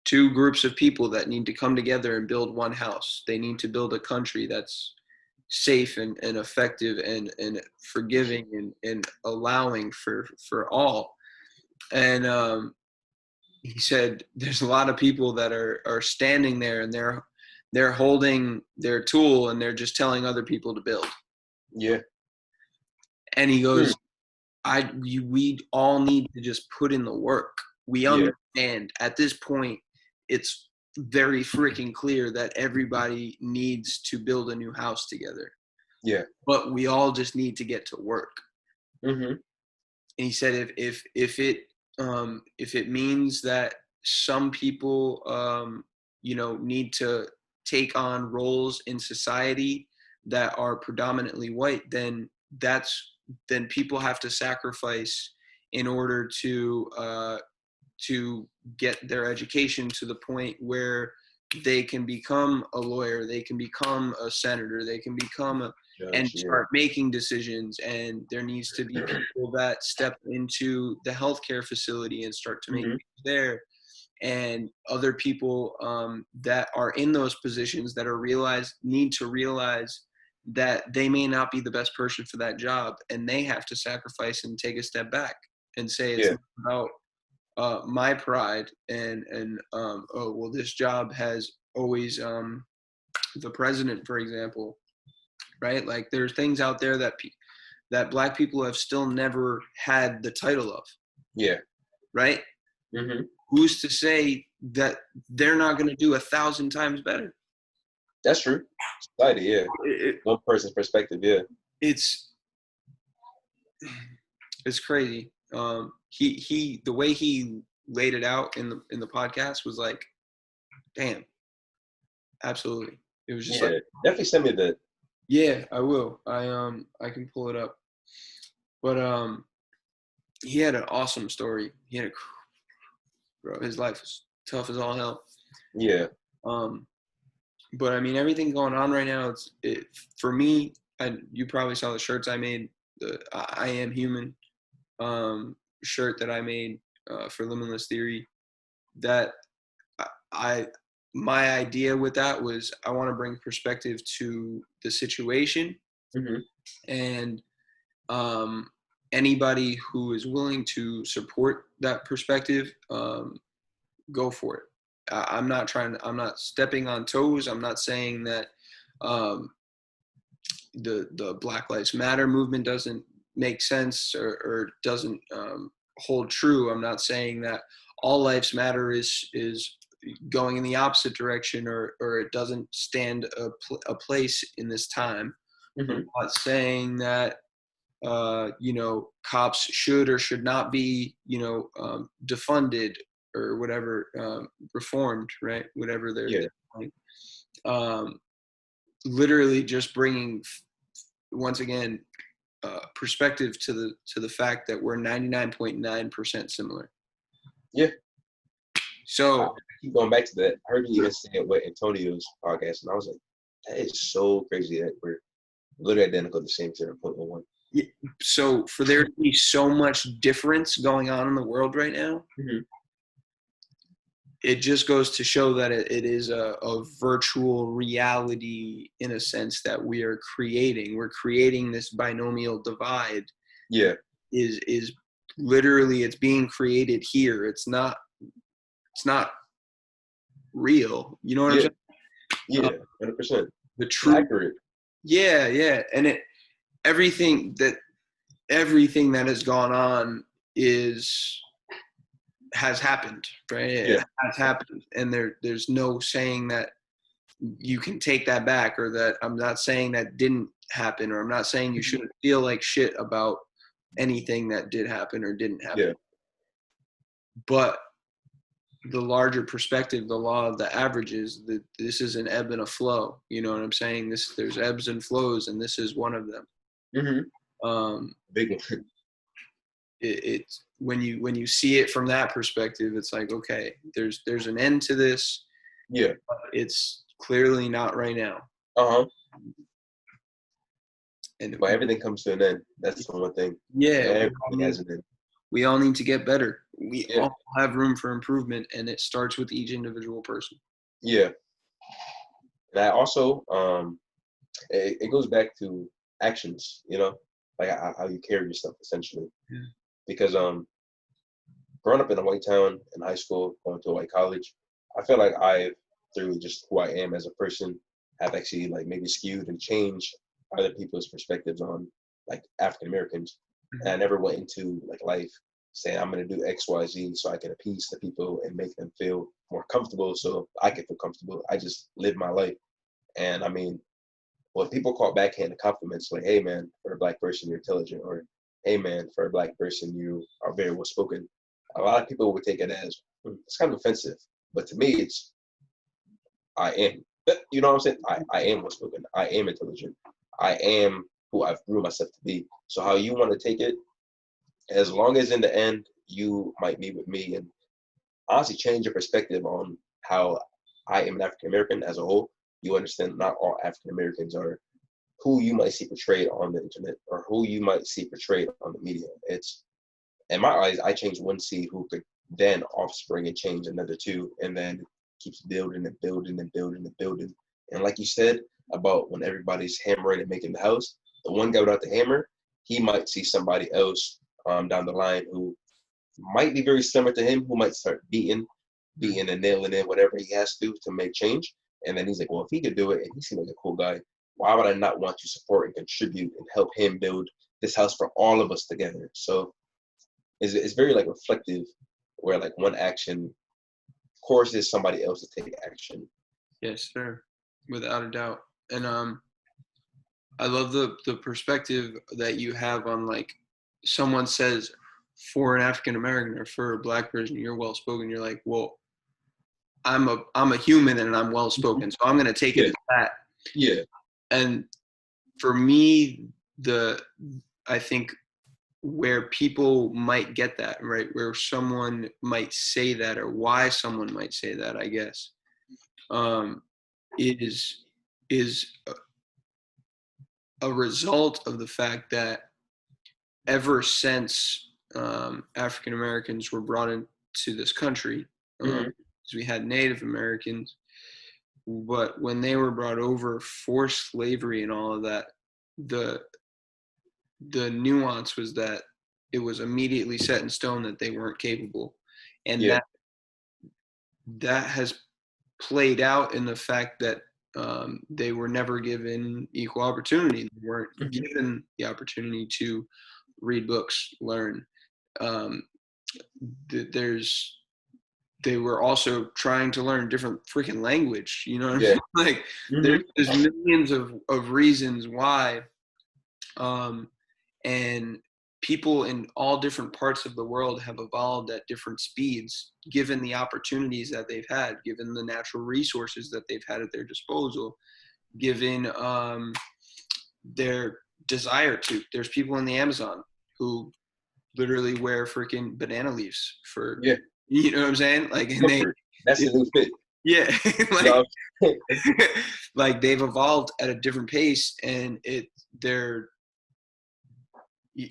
two groups of people that need to come together and build one house. They need to build a country that's safe and effective and forgiving and allowing for all. And he said there's a lot of people that are standing there and they're holding their tool and they're just telling other people to build. Yeah. And he goes, we all need to just put in the work. We understand at this point, it's very freaking clear that everybody needs to build a new house together. Yeah. But we all just need to get to work. Mm-hmm. And he said, if it means that some people, need to take on roles in society that are predominantly white, then people have to sacrifice in order to get their education to the point where they can become a lawyer, they can become a senator, they can become start making decisions. And there needs to be people that step into the healthcare facility and start to make things there. And other people that are in those positions that need to realize that they may not be the best person for that job, and they have to sacrifice and take a step back and say it's not about my pride and this job has always the president, for example, right? Like there's things out there that Black people have still never had the title of. Yeah. Right. Mm-hmm. Who's to say that they're not going to do 1,000 times better? That's true. Society, yeah. One person's perspective, yeah. It's crazy. He the way he laid it out in the podcast was like, damn, absolutely. It was just like, definitely send me that. Yeah, I will. I can pull it up. But he had an awesome story. His life was tough as all hell. Yeah. But I mean, everything going on right now, for me, you probably saw the shirts I made, the I Am Human shirt that I made. for limitless theory, that my idea with that was I want to bring perspective to the situation, and anybody who is willing to support that perspective, go for it. I'm not stepping on toes. I'm not saying that the Black Lives Matter movement doesn't make sense or doesn't hold true. I'm not saying that all lives matter is going in the opposite direction, or it doesn't stand a place in this time. I'm not saying that cops should or should not be defunded or whatever, reformed, right? Whatever they're doing. Literally just bringing, once again, perspective to the fact that we're 99.9% similar. Yeah. So I keep going back to that. I heard you even say it with Antonio's podcast, and I was like, that is so crazy that we're literally identical, the same 0.01. Yeah. So for there to be so much difference going on in the world right now, it just goes to show that it is a virtual reality, in a sense, that we are creating. We're creating this binomial divide. Yeah. Is literally, it's being created here. It's not real. You know what I'm saying? Yeah, 100%. The truth. Accurate. Yeah. And everything that has gone on has happened, right? It has happened, and there's no saying that you can take that back, or that I'm not saying that didn't happen, or I'm not saying you shouldn't feel like shit about anything that did happen or didn't happen. Yeah. But the larger perspective, the law of the averages, that this is an ebb and a flow. You know what I'm saying? There's ebbs and flows, and this is one of them. Big one. It's when you see it from that perspective, it's like, okay, there's an end to this. Yeah. But it's clearly not right now. And but everything comes to an end. That's the one thing. Yeah. Everything has an end. We all need to get better. We all have room for improvement, and it starts with each individual person. Yeah. And I also, it goes back to actions, like how you carry yourself, essentially. Yeah. Because growing up in a white town in high school, going to a white college, I feel like through just who I am as a person, have actually like maybe skewed and changed other people's perspectives on like African Americans. And I never went into like life saying I'm going to do X, Y, Z so I can appease the people and make them feel more comfortable so I can feel comfortable. I just live my life. And I mean, when people call backhanded compliments like, hey man, for a Black person, you're intelligent, or hey man, for a Black person, you are very well spoken, a lot of people would take it as, it's kind of offensive. But to me, it's, I am. You know what I'm saying? I am well spoken. I am intelligent. I am who I've grew myself to be. So how you want to take it, as long as in the end you might meet with me and honestly change your perspective on how I am an African American as a whole, you understand not all African Americans are who you might see portrayed on the internet or who you might see portrayed on the media. It's, in my eyes, I change one seed who could then offspring and change another two, and then keeps building and building and building and building. And like you said about when everybody's hammering and making the house, the one guy without the hammer, he might see somebody else down the line who might be very similar to him, who might start beating and nailing in whatever he has to make change. And then he's like, well, if he could do it and he seems like a cool guy, why would I not want to support and contribute and help him build this house for all of us together? So it's very like reflective, where like one action courses somebody else to take action. Yes, sir. Without a doubt. And I love the perspective that you have on, like, someone says for an African American or for a Black person, you're well spoken. You're like, well, I'm a human and I'm well spoken, so I'm gonna take it as that. Yeah. And for me, I think where people might get that, right, where someone might say that, or why someone might say that, I guess, is a result of the fact that ever since African Americans were brought into this country. So we had Native Americans, but when they were brought over, forced slavery and all of that, the nuance was that it was immediately set in stone that they weren't capable, and that has played out in the fact that they were never given equal opportunity. They weren't given the opportunity to read books, learn. They were also trying to learn different freaking language. You know what I mean? Like there's millions of reasons why. And people in all different parts of the world have evolved at different speeds, given the opportunities that they've had, given the natural resources that they've had at their disposal, given their desire to. There's people in the Amazon who literally wear freaking banana leaves for, you know what I'm saying? Like, and that's the new fit. Yeah, like they've evolved at a different pace, and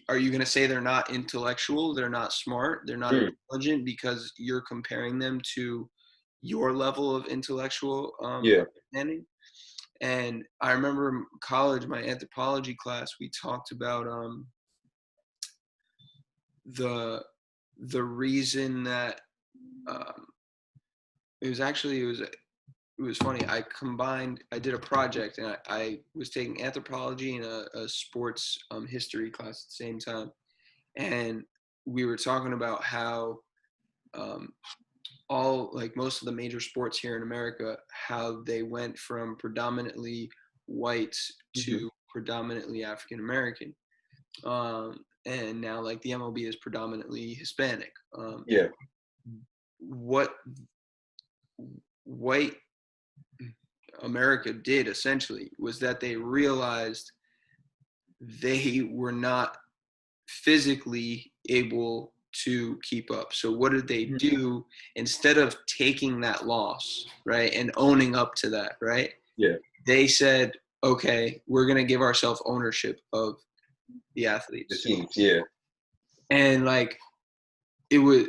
are you going to say they're not intellectual? They're not smart. They're not intelligent because you're comparing them to your level of intellectual understanding. And I remember in college, my anthropology class, we talked about the reason that it was funny. I did a project, and I was taking anthropology and a sports history class at the same time. And we were talking about how most of the major sports here in America, how they went from predominantly white to predominantly African American. And now like the MLB is predominantly Hispanic. What white America did essentially was that they realized they were not physically able to keep up. So what did they do? Instead of taking that loss, right, and owning up to that, right? They said, okay, we're going to give ourselves ownership of the athletes. The teams, And like it was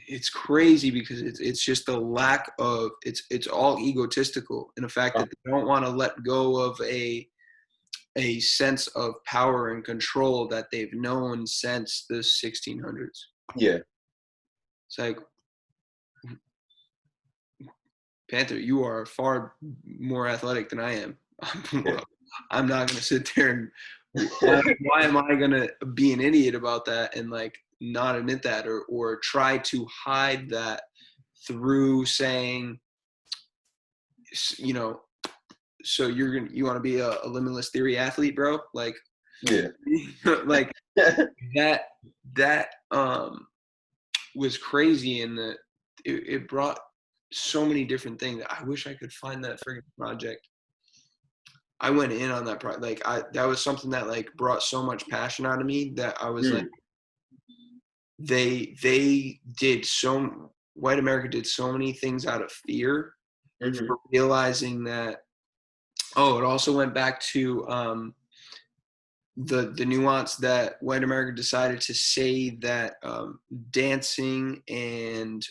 it's crazy because it's just the lack of it's all egotistical in the fact that they don't want to let go of a sense of power and control that they've known since the 1600s. It's like, Panther, you are far more athletic than I am. I'm not going to sit there and why am I going to be an idiot about that and like not admit that or try to hide that through saying, you know, so you want to be a limitless theory athlete, bro? Like, like that was crazy, and it brought so many different things. I wish I could find that freaking project. I went in on that project. Like that was something that like brought so much passion out of me that I was like, white America did so many things out of fear for realizing that. Oh, it also went back to the nuance that white America decided to say that dancing and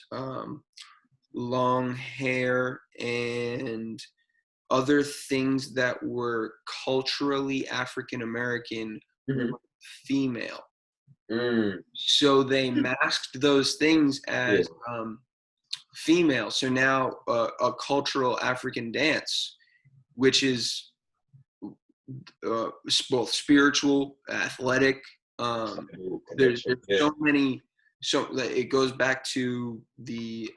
long hair and other things that were culturally African American were female. So they masked those things as female. So now a cultural African dance, which is both spiritual, athletic. There's so many. So it goes back to the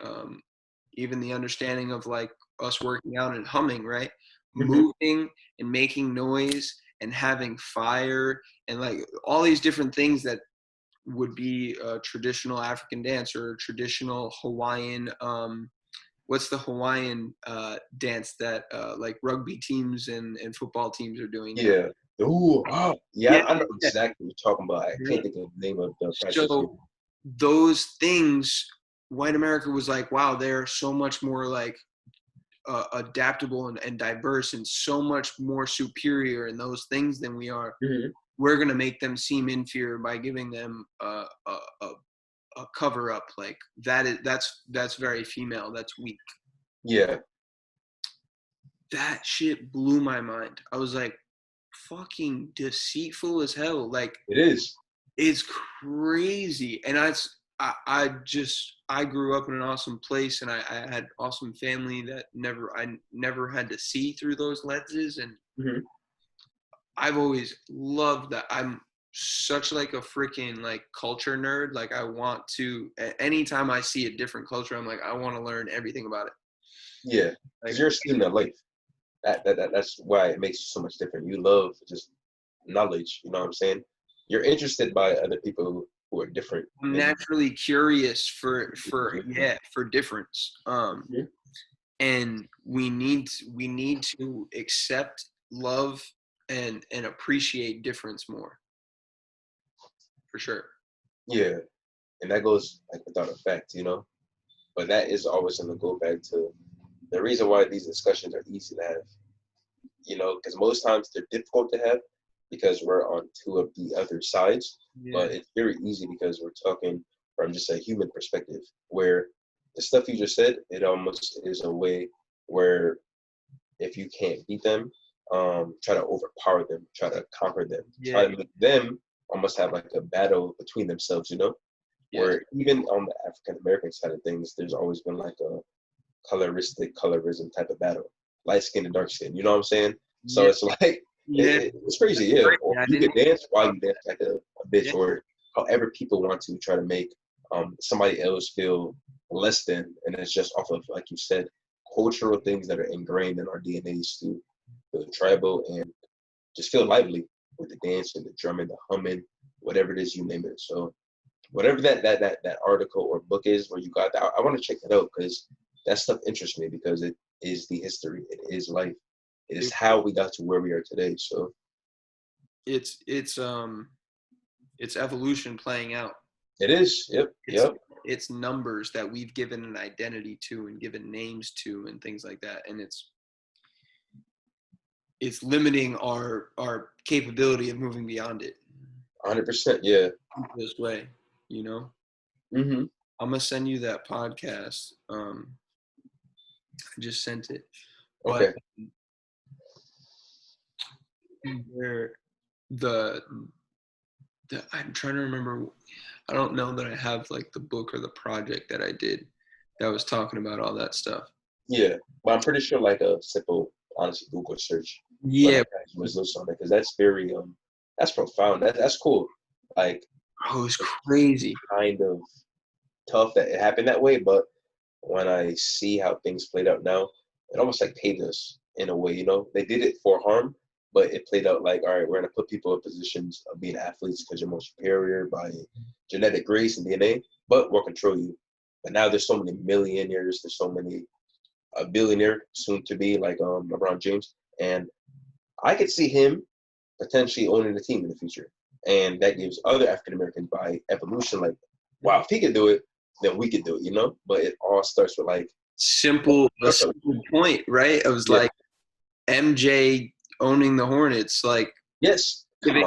even the understanding of like us working out and humming, right? Moving and making noise and having fire and like all these different things that would be a traditional African dance or a traditional Hawaiian. What's the Hawaiian dance that like rugby teams and football teams are doing? I know exactly what you're talking about. I can't think of the name of the practice. So those things, white America was like, wow, they're so much more like adaptable and diverse and so much more superior in those things than we are. we're gonna make them seem inferior by giving them a cover up. Like that's very female. That's weak. Yeah. That shit blew my mind. I was like, fucking deceitful as hell. Like, It is. it's crazy. And I grew up in an awesome place, and I had awesome family that I never had to see through those lenses. And I've always loved that. I'm such like a freaking like culture nerd. Like, I want to, anytime I see a different culture, I'm like, I want to learn everything about it. Yeah, Like, because you're a student of life. That's why it makes you so much different. You love just knowledge. You know what I'm saying? You're interested by other people who are different. I'm naturally curious for difference. And we need to accept, love, and appreciate difference more. For sure. Yeah, and that goes like without a fact, you know. But that is always going to go back to the reason why these discussions are easy to have. You know, because most times they're difficult to have because we're on two of the other sides. Yeah. But it's very easy because we're talking from just a human perspective, where the stuff you just said, it almost is a way where if you can't beat them, try to overpower them, try to conquer them, try to make them almost have like a battle between themselves, you know? Where even on the African American side of things, there's always been like a colorism type of battle. Light skin and dark skin, you know what I'm saying? So it's like, it's crazy, yeah. Or you can dance while you dance like a bitch, or however people want to try to make somebody else feel less than, and it's just off of, like you said, cultural things that are ingrained in our DNAs to feel tribal and just feel lively with the dance and the drumming, the humming, whatever it is, you name it. So whatever that article or book is where you got that, I want to check it out because that stuff interests me because it is the history, it is life, it is how we got to where we are today. So it's evolution playing out. It is. Yep. It's numbers that we've given an identity to and given names to and things like that, and it's limiting our capability of moving beyond it. 100%. Yeah. This way, you know. Mm-hmm. I'm gonna send you that podcast. I just sent it. Okay. Where I'm trying to remember. I don't know that I have like the book or the project that I did that was talking about all that stuff. Yeah, but I'm pretty sure like a simple, honestly, Google search. Yeah, was on it because that's very that's profound. That's cool. Like, oh, it's crazy. Kind of tough that it happened that way, but when I see how things played out now, it almost like paid us in a way. You know, they did it for harm, but it played out like, all right, we're gonna put people in positions of being athletes because you're more superior by genetic grace and DNA, but we'll control you. But now there's so many millionaires, there's so many a billionaire soon to be like LeBron James, and I could see him potentially owning the team in the future, and that gives other African Americans by evolution like, wow, if he could do it, then we could do it, you know. But it all starts with like a simple point, right? It was like MJ owning the Hornets, like giving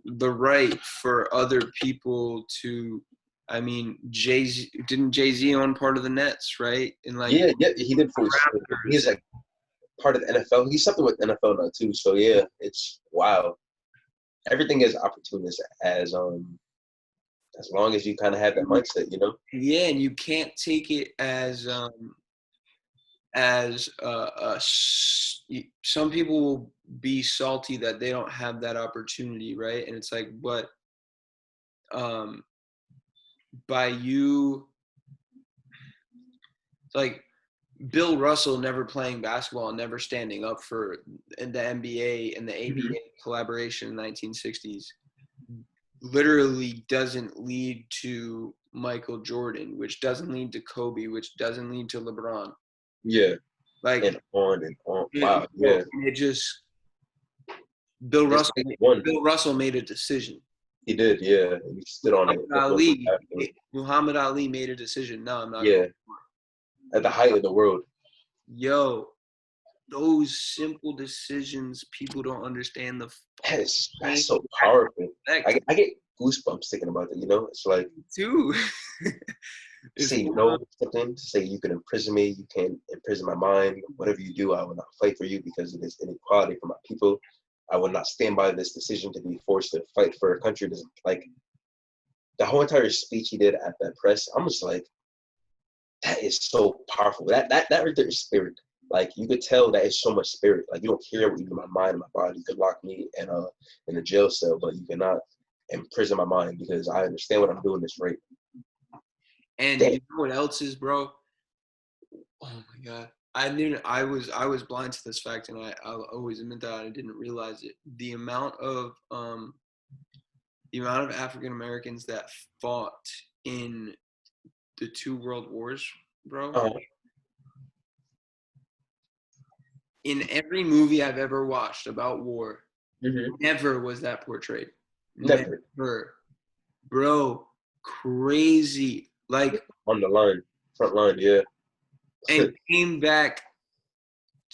the right for other people to. I mean, didn't Jay-Z own part of the Nets, right? And like, he did. He's like part of the NFL. He's something with NFL now too. So yeah, it's wild. Everything is opportunist as long as you kind of have that mindset, you know. Yeah, and you can't take it as some people will be salty that they don't have that opportunity, right? And it's like, but by you, like Bill Russell never playing basketball and never standing up for the NBA and the ABA collaboration in the 1960s literally doesn't lead to Michael Jordan, which doesn't lead to Kobe, which doesn't lead to LeBron. Yeah. Like, and on. Wow. Yeah. It just Bill Russell made a decision. He did, yeah. And he stood on it. Muhammad Ali made a decision. No, I'm not. Yeah. At the height of the world. Yo, those simple decisions, people don't understand the That's so powerful. effect I get goosebumps thinking about it. You know, it's like too. It's say no to something, to say you can imprison me, you can imprison my mind. Whatever you do, I will not fight for you because it is inequality for my people. I will not stand by this decision to be forced to fight for a country. Like the whole entire speech he did at that press, I'm just like, that is so powerful. That right there is spirit. Like you could tell that is so much spirit. Like you don't care what you do to my mind and my body. You could lock me in a jail cell, but you cannot imprison my mind because I understand what I'm doing is right. And Damn. you know what else is, bro? Oh my God. I was blind to this fact, and I always admit that I didn't realize it. The amount of African Americans that fought in the 2 world wars, bro. In every movie I've ever watched about war, never was that portrayed. Never. Bro, crazy. Like On the line, front line, yeah. And came back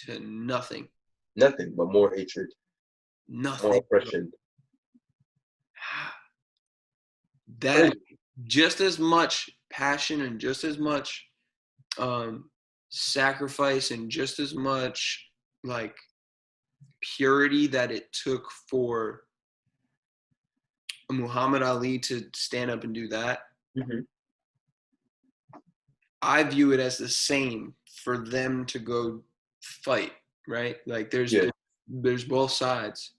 to nothing. Nothing but more hatred. Nothing. More oppression. That just as much passion and just as much sacrifice and just as much like purity that it took for Muhammad Ali to stand up and do that. I view it as the same for them to go fight, right? Like there's both sides,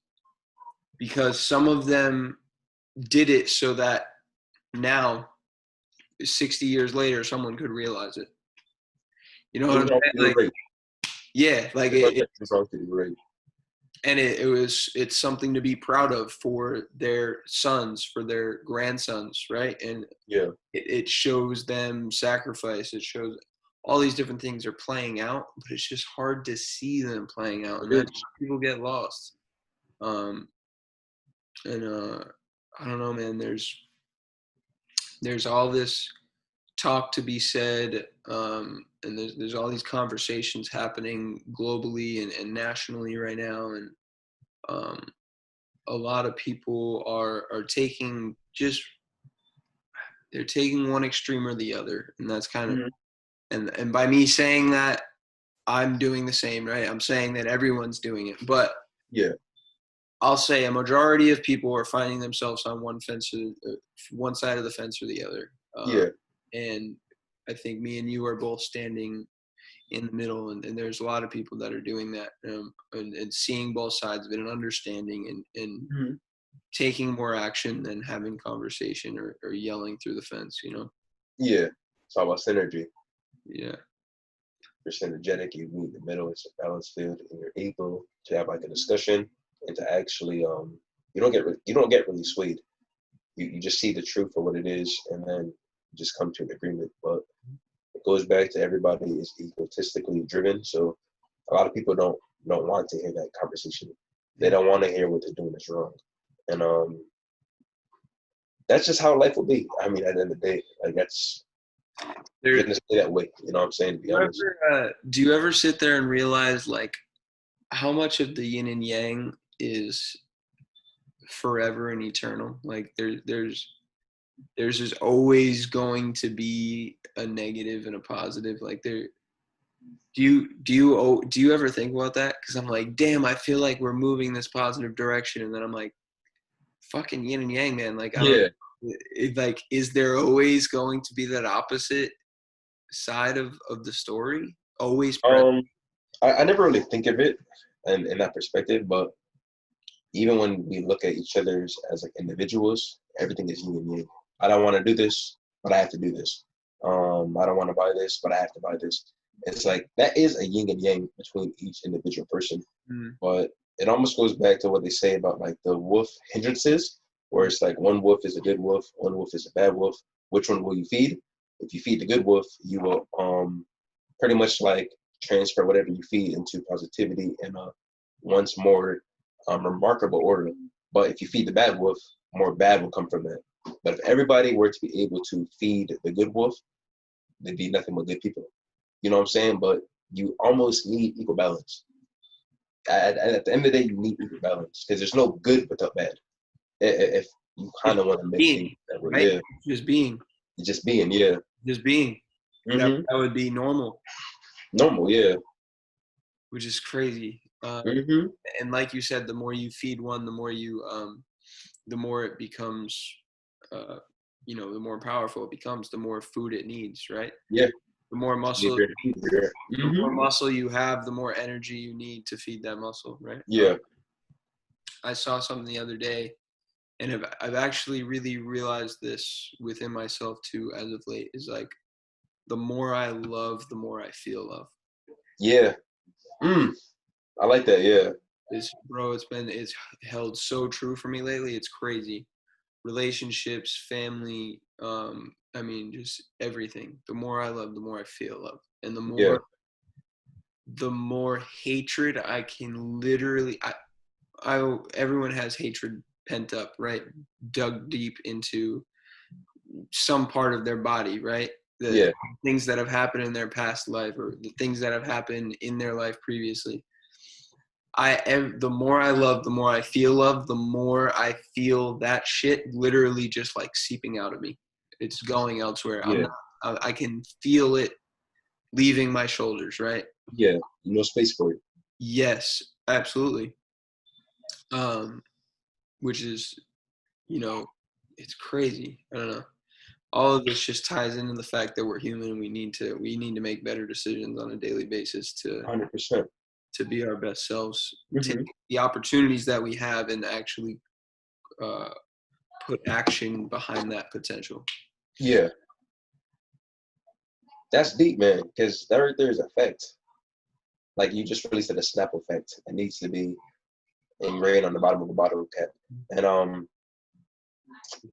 because some of them did it so that now 60 years later someone could realize it. You know what I'm saying? Like, yeah, like it's something to be proud of for their sons, for their grandsons, right? And it shows them sacrifice. It shows all these different things are playing out, but it's just hard to see them playing out, and that's why people get lost. I don't know, man. There's all this talk to be said, and there's all these conversations happening globally and nationally right now, and a lot of people are taking they're taking one extreme or the other, and that's kind of and by me saying that, I'm doing the same, right? I'm saying that everyone's doing it, but I'll say a majority of people are finding themselves on one side of the fence or the other. And I think me and you are both standing in the middle, and there's a lot of people that are doing that, and seeing both sides of it and understanding and taking more action than having conversation or yelling through the fence, you know? Yeah. It's all about synergy. Yeah. You're synergetic, you meet in the middle, it's a balanced field, and you're able to have like a discussion and to actually you don't get really swayed. You just see the truth for what it is, and then you just come to an agreement. But it goes back to everybody is egotistically driven, so a lot of people don't want to hear that conversation. They don't want to hear what they're doing is wrong, and that's just how life will be. I mean, at the end of the day, like that's you're gonna stay that way. You know what I'm saying? To be honest. Do you ever sit there and realize like how much of the yin and yang is forever and eternal? Like there's just always going to be a negative and a positive. Like do you ever think about that? Because I'm like, damn, I feel like we're moving this positive direction, and then I'm like, fucking yin and yang, man. Like, like, is there always going to be that opposite side of the story? Always present? I never really think of it in that perspective, but even when we look at each other as like individuals, everything is yin and yang. I don't want to do this, but I have to do this. I don't want to buy this, but I have to buy this. It's like that is a yin and yang between each individual person. But it almost goes back to what they say about like the wolf hindrances, where it's like one wolf is a good wolf, one wolf is a bad wolf. Which one will you feed? If you feed the good wolf, you will pretty much like transfer whatever you feed into positivity and once more remarkable order. But if you feed the bad wolf, more bad will come from that. But if everybody were to be able to feed the good wolf, there'd be nothing but good people. You know what I'm saying? But you almost need equal balance. at the end of the day, you need either balance because there's no good without bad. If you kind of want to make things that way, right? yeah, Just being, just being, yeah, just being. hmm That would be normal, normal, yeah, which is crazy. hmm And like you said, the more you feed one, the more it becomes, uh, the more powerful it becomes, the more food it needs, right? yeah, The more muscle, the hmm more muscle you have, the more energy you need to feed that muscle, right? yeah, I saw something the other day, and I've actually really realized this within myself too, as of late, is like the more I love, the more I feel love. yeah. I like that, yeah, It's held so true for me lately. It's crazy. Relationships, family, I mean, just everything. The more I love, the more I feel love, and yeah, the more hatred I can literally. Everyone has hatred pent up, right? Dug deep into some part of their body, right? The yeah, things that have happened in their past life, or the things that have happened in their life previously. The more I love, the more I feel love, the more I feel that shit literally just like seeping out of me. It's going elsewhere. yeah, I can feel it leaving my shoulders, right? yeah. No space for it. Yes, absolutely. Which is, it's crazy. I don't know. All of this just ties into the fact that we're human and we need to make better decisions on a daily basis to 100%. be our best selves, take hmm the opportunities that we have and actually uh, put action behind that potential. Yeah, that's deep, man. Because there, there's effect. Like you just released the snap effect. It needs to be ingrained on the bottom of the bottle cap. And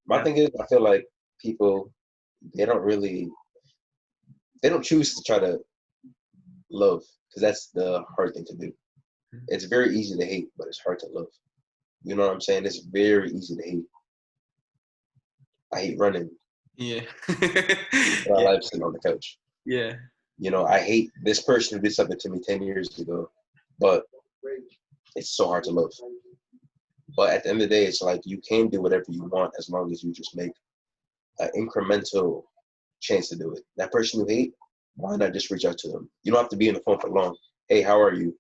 my Yeah. thing is, I feel like people they don't really they don't choose to try to love because that's the hard thing to do. It's very easy to hate, but it's hard to love. You know what I'm saying? It's very easy to hate. I hate running, Yeah. but I Yeah. like sitting on the couch. Yeah. You know, I hate this person who did something to me 10 years ago, but it's so hard to love. But at the end of the day, it's like you can do whatever you want as long as you just make an incremental chance to do it. That person you hate, why not just reach out to them? You don't have to be on the phone for long. Hey, how are you?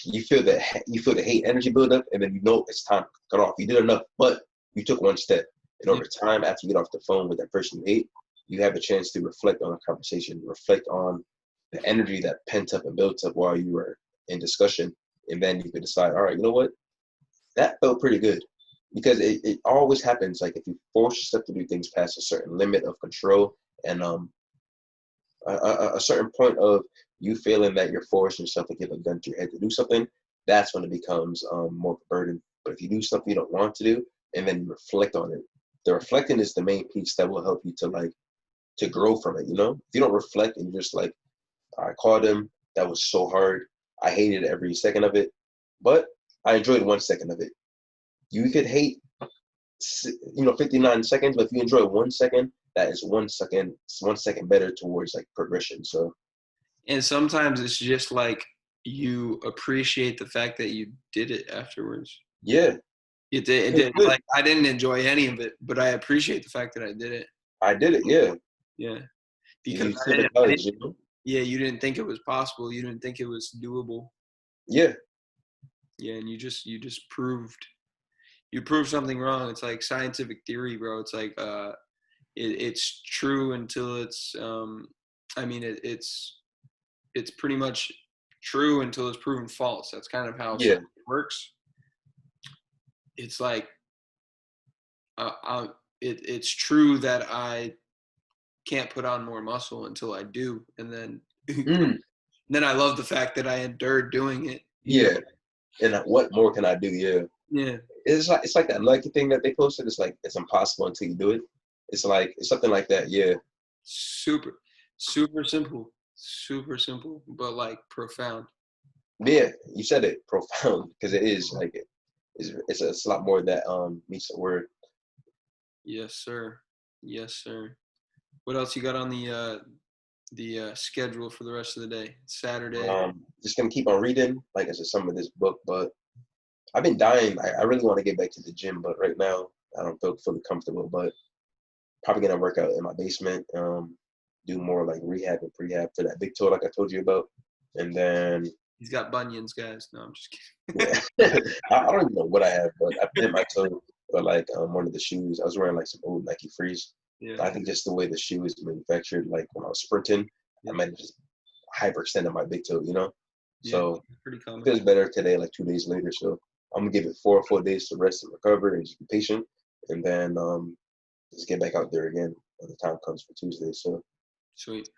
You feel the hate energy build up, and then you know it's time to cut off. You did enough, but you took one step. And over time, after you get off the phone with that person you hate, you have a chance to reflect on a conversation, reflect on the energy that pent up and built up while you were in discussion, and then you could decide, all right, you know what? That felt pretty good. Because it always happens, like if you force yourself to do things past a certain limit of control and a certain point of you feeling that you're forcing yourself to give a gun to your head to do something, that's when it becomes more of a burden. But if you do something you don't want to do and then you reflect on it, the reflecting is the main piece that will help you to grow from it. You know, if you don't reflect and you're just like, I called him, that was so hard. I hated every second of it, but I enjoyed 1 second of it. You could hate 59 seconds, but if you enjoy 1 second, that is 1 second, 1 second better towards like progression. So And sometimes it's just like you appreciate the fact that you did it afterwards. yeah, It did. It it's did. good. Like I didn't enjoy any of it, but I appreciate the fact that I did it. I did it. Yeah, Yeah. Because you still acknowledge, you know. yeah, you didn't think it was possible. You didn't think it was doable. Yeah, Yeah, and you just proved something wrong. It's like scientific theory, bro. It's like it's true until it's I mean it's pretty much true until it's proven false. That's kind of how yeah, science works. It's like it's true that I can't put on more muscle until I do, and then mm, then I love the fact that I endured doing it. yeah. And what more can I do? Yeah, Yeah. it's like that lucky thing that they posted. It's like it's impossible until you do it. It's like it's something like that. Yeah, Super, super simple, but like profound. yeah. You said it profound because it is like it's a lot more that meets the word. Yes, sir. Yes, sir. What else you got on the schedule for the rest of the day? Saturday. just gonna keep on reading, like I said, some of this book. But I've been dying. I really want to get back to the gym, but right now I don't feel fully comfortable. But probably gonna work out in my basement. Do more like rehab and prehab for that big toe, like I told you about, and then He's got bunions, guys. No, I'm just yeah. I don't even know what I have, but I bent my toe. But like one of the shoes, I was wearing like some old Nike Frees. kidding. I Yeah. think just the way the shoe is manufactured, like when I was sprinting, I might have just hyperextended my big toe, you know? Yeah. So Pretty it common. feels better today, like 2 days later. So I'm gonna give it 4 full days to rest and recover and just be patient, and then just get back out there again when the time comes for Tuesday. So Sweet.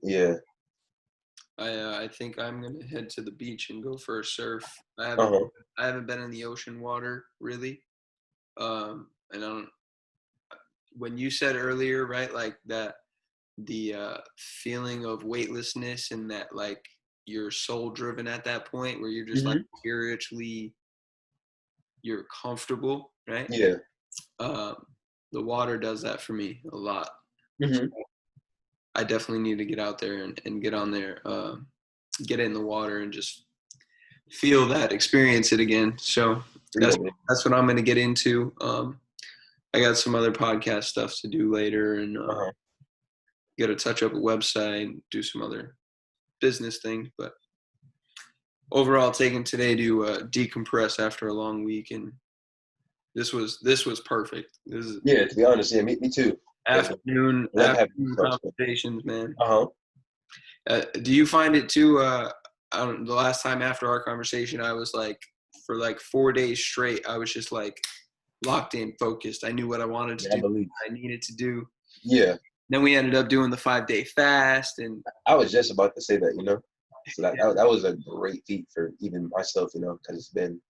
yeah. I think I'm gonna head to the beach and go for a surf. Uh-huh. I haven't been in the ocean water really. And I don't. When you said earlier, right, like that, the feeling of weightlessness and that like you're soul driven at that point where you're just like Hmm. spiritually, you're comfortable, right? Yeah. Um, the water does that for me a lot. Hmm. I definitely need to get out there and get on there, get in the water and just feel that, experience it again. So Yeah, man. that's what I'm going to get into. I got some other podcast stuff to do later, and Uh-huh. got to touch up a website, do some other business things. But overall, taking today to decompress after a long week, and this was perfect. This is Yeah, to be honest, yeah, me too. 'Cause afternoon I love having these talks. conversations, man. Uh-huh. Do you find it too? The last time after our conversation, I was like, for like 4 days straight, I was just like locked in, focused. I knew what I wanted to Yeah, I do, believe. what I needed to do. Yeah. Then we ended up doing the 5-day fast, and I was just about to say that, you know. So that was a great feat for even myself, you know, because it's been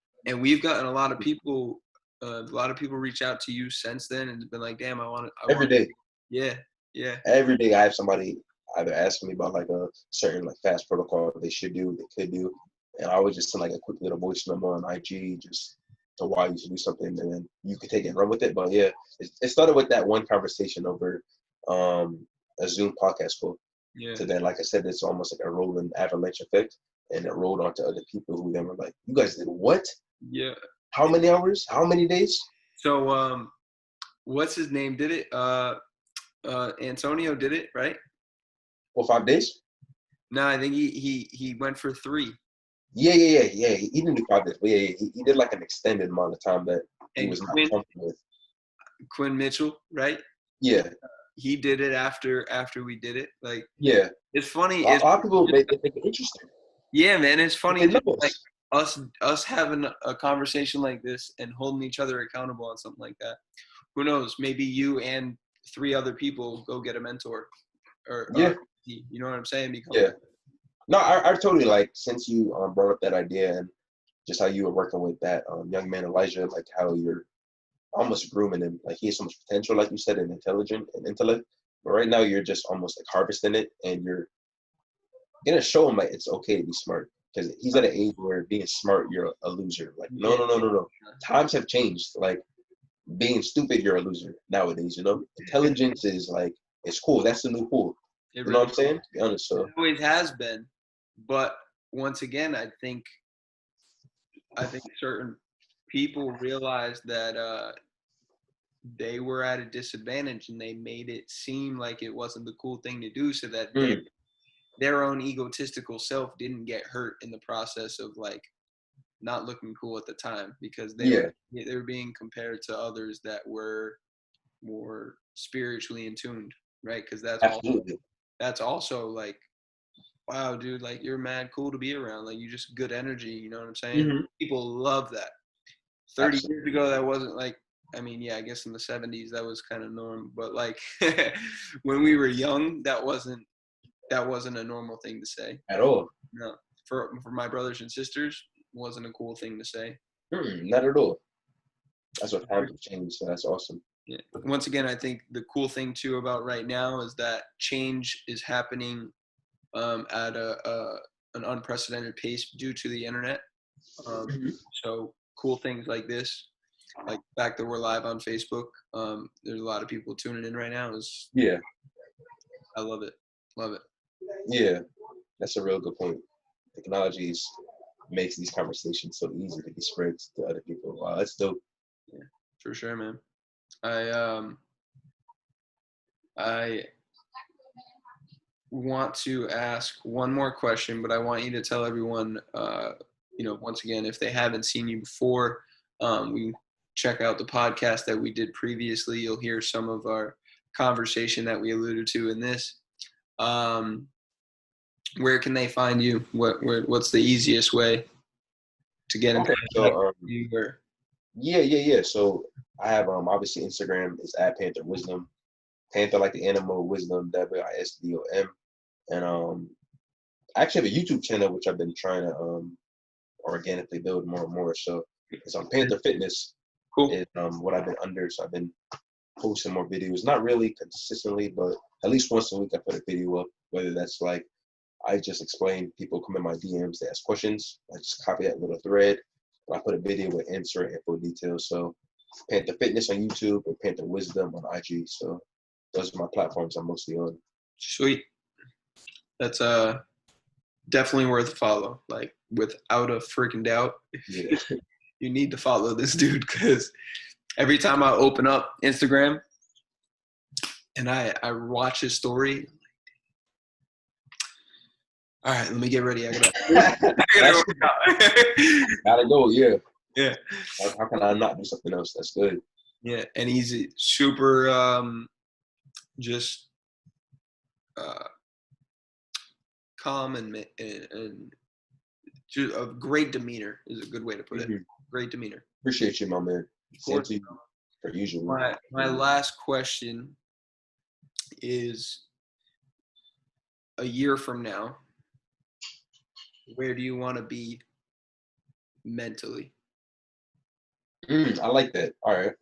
we've gotten a lot of people. A lot of people reach out to you since then and been like, "Damn, I want to." every day. Yeah, yeah, Every day I have somebody either asking me about like a certain like fast protocol they should do, they could do. And I would just send like a quick little voice memo on IG just to why you should do something, and then you could take it and run with it. But yeah, it started with that one conversation over a Zoom podcast call. yeah, So then, like I said, it's almost like a rolling avalanche effect, and it rolled onto other people who then were like, "You guys did what? yeah. How many hours? How many days? So, what's his name? Did it? Antonio did it, right? Well, 5 days? No, I think he went for 3. Yeah. He didn't do 5 days, but yeah, he did like an extended amount of time that he And was not comfortable with. Quinn Mitchell, right? Yeah, He did it after we did it. Like yeah. it's funny. A It's lot of people they think it's interesting. yeah, man. It's funny They know just like us. us having a conversation like this and holding each other accountable on something like that. Who knows? Maybe you and 3 other people go get a mentor, or Yeah, you know what I'm saying? Become yeah. No, I totally like since you brought up that idea and just how you were working with that young man Elijah, like how you're almost grooming him. Like he has so much potential, like you said, and intelligent and intellect. But right now you're just almost like harvesting it, and you're gonna show him like it's okay to be smart because he's at an age where being smart you're a loser. Like yeah, no. Times have changed. Like being stupid you're a loser nowadays. You know, intelligence is like it's cool. That's the new cool. it You know what really I'm saying? To be honest, so always has been. But once again, I think certain people realized that they were at a disadvantage and they made it seem like it wasn't the cool thing to do so that mm, their own egotistical self didn't get hurt in the process of like not looking cool at the time because yeah, they were being compared to others that were more spiritually in tuned, right? Because absolutely. that's also like, wow, dude, like you're mad cool to be around, like you just good energy, you know what I'm saying? Hmm. People love that. 30 years Absolutely. ago that wasn't like, I mean, yeah, I guess in the 70s that was kind of norm, but like when we were young that wasn't a normal thing to say. At all. No, for my brothers and sisters, wasn't a cool thing to say. Not at all. That's what times have changed. So that's awesome. Yeah. Once again, I think the cool thing too about right now is that change is happening at an unprecedented pace due to the internet. Hmm. So cool things like this, like the fact that we're live on Facebook. There's a lot of people tuning in right now. Yeah, I love it, love it. yeah. That's a real good point. technologies makes these conversations so easy to be spread to other people. Wow, that's dope. Yeah, for sure, man. I want to ask one more question, but I want you to tell everyone, once again, if they haven't seen you before, we check out the podcast that we did previously. You'll hear some of our conversation that we alluded to in this. Where can they find you? What's the easiest way to get in contact with you? Yeah. So I have obviously Instagram is at Panther Wisdom. Panther like the animal, wisdom, WISDOM. And I actually have a YouTube channel which I've been trying to organically build more and more. So it's on Panther Fitness. Cool. Is what I've been under. So I've been posting more videos, not really consistently, but at least once a week I put a video up, whether that's like I just explain, people come in my DMs, they ask questions, I just copy that little thread, and I put a video with answer and info details. So Panther Fitness on YouTube and Panther Wisdom on IG. So those are my platforms I'm mostly on. Sweet. That's definitely worth a follow, like without a freaking doubt. Yeah. You need to follow this dude, because every time I open up Instagram and I watch his story, all right, let me get ready. I gotta work out. Gotta go, yeah. Yeah. How can I not do something else? That's good. Yeah, and he's super just calm and just a great demeanor is a good way to put it. Great demeanor. Appreciate you, my man. Same to you, per usual. My last question is, a year from now, where do you want to be mentally? I like that. All right.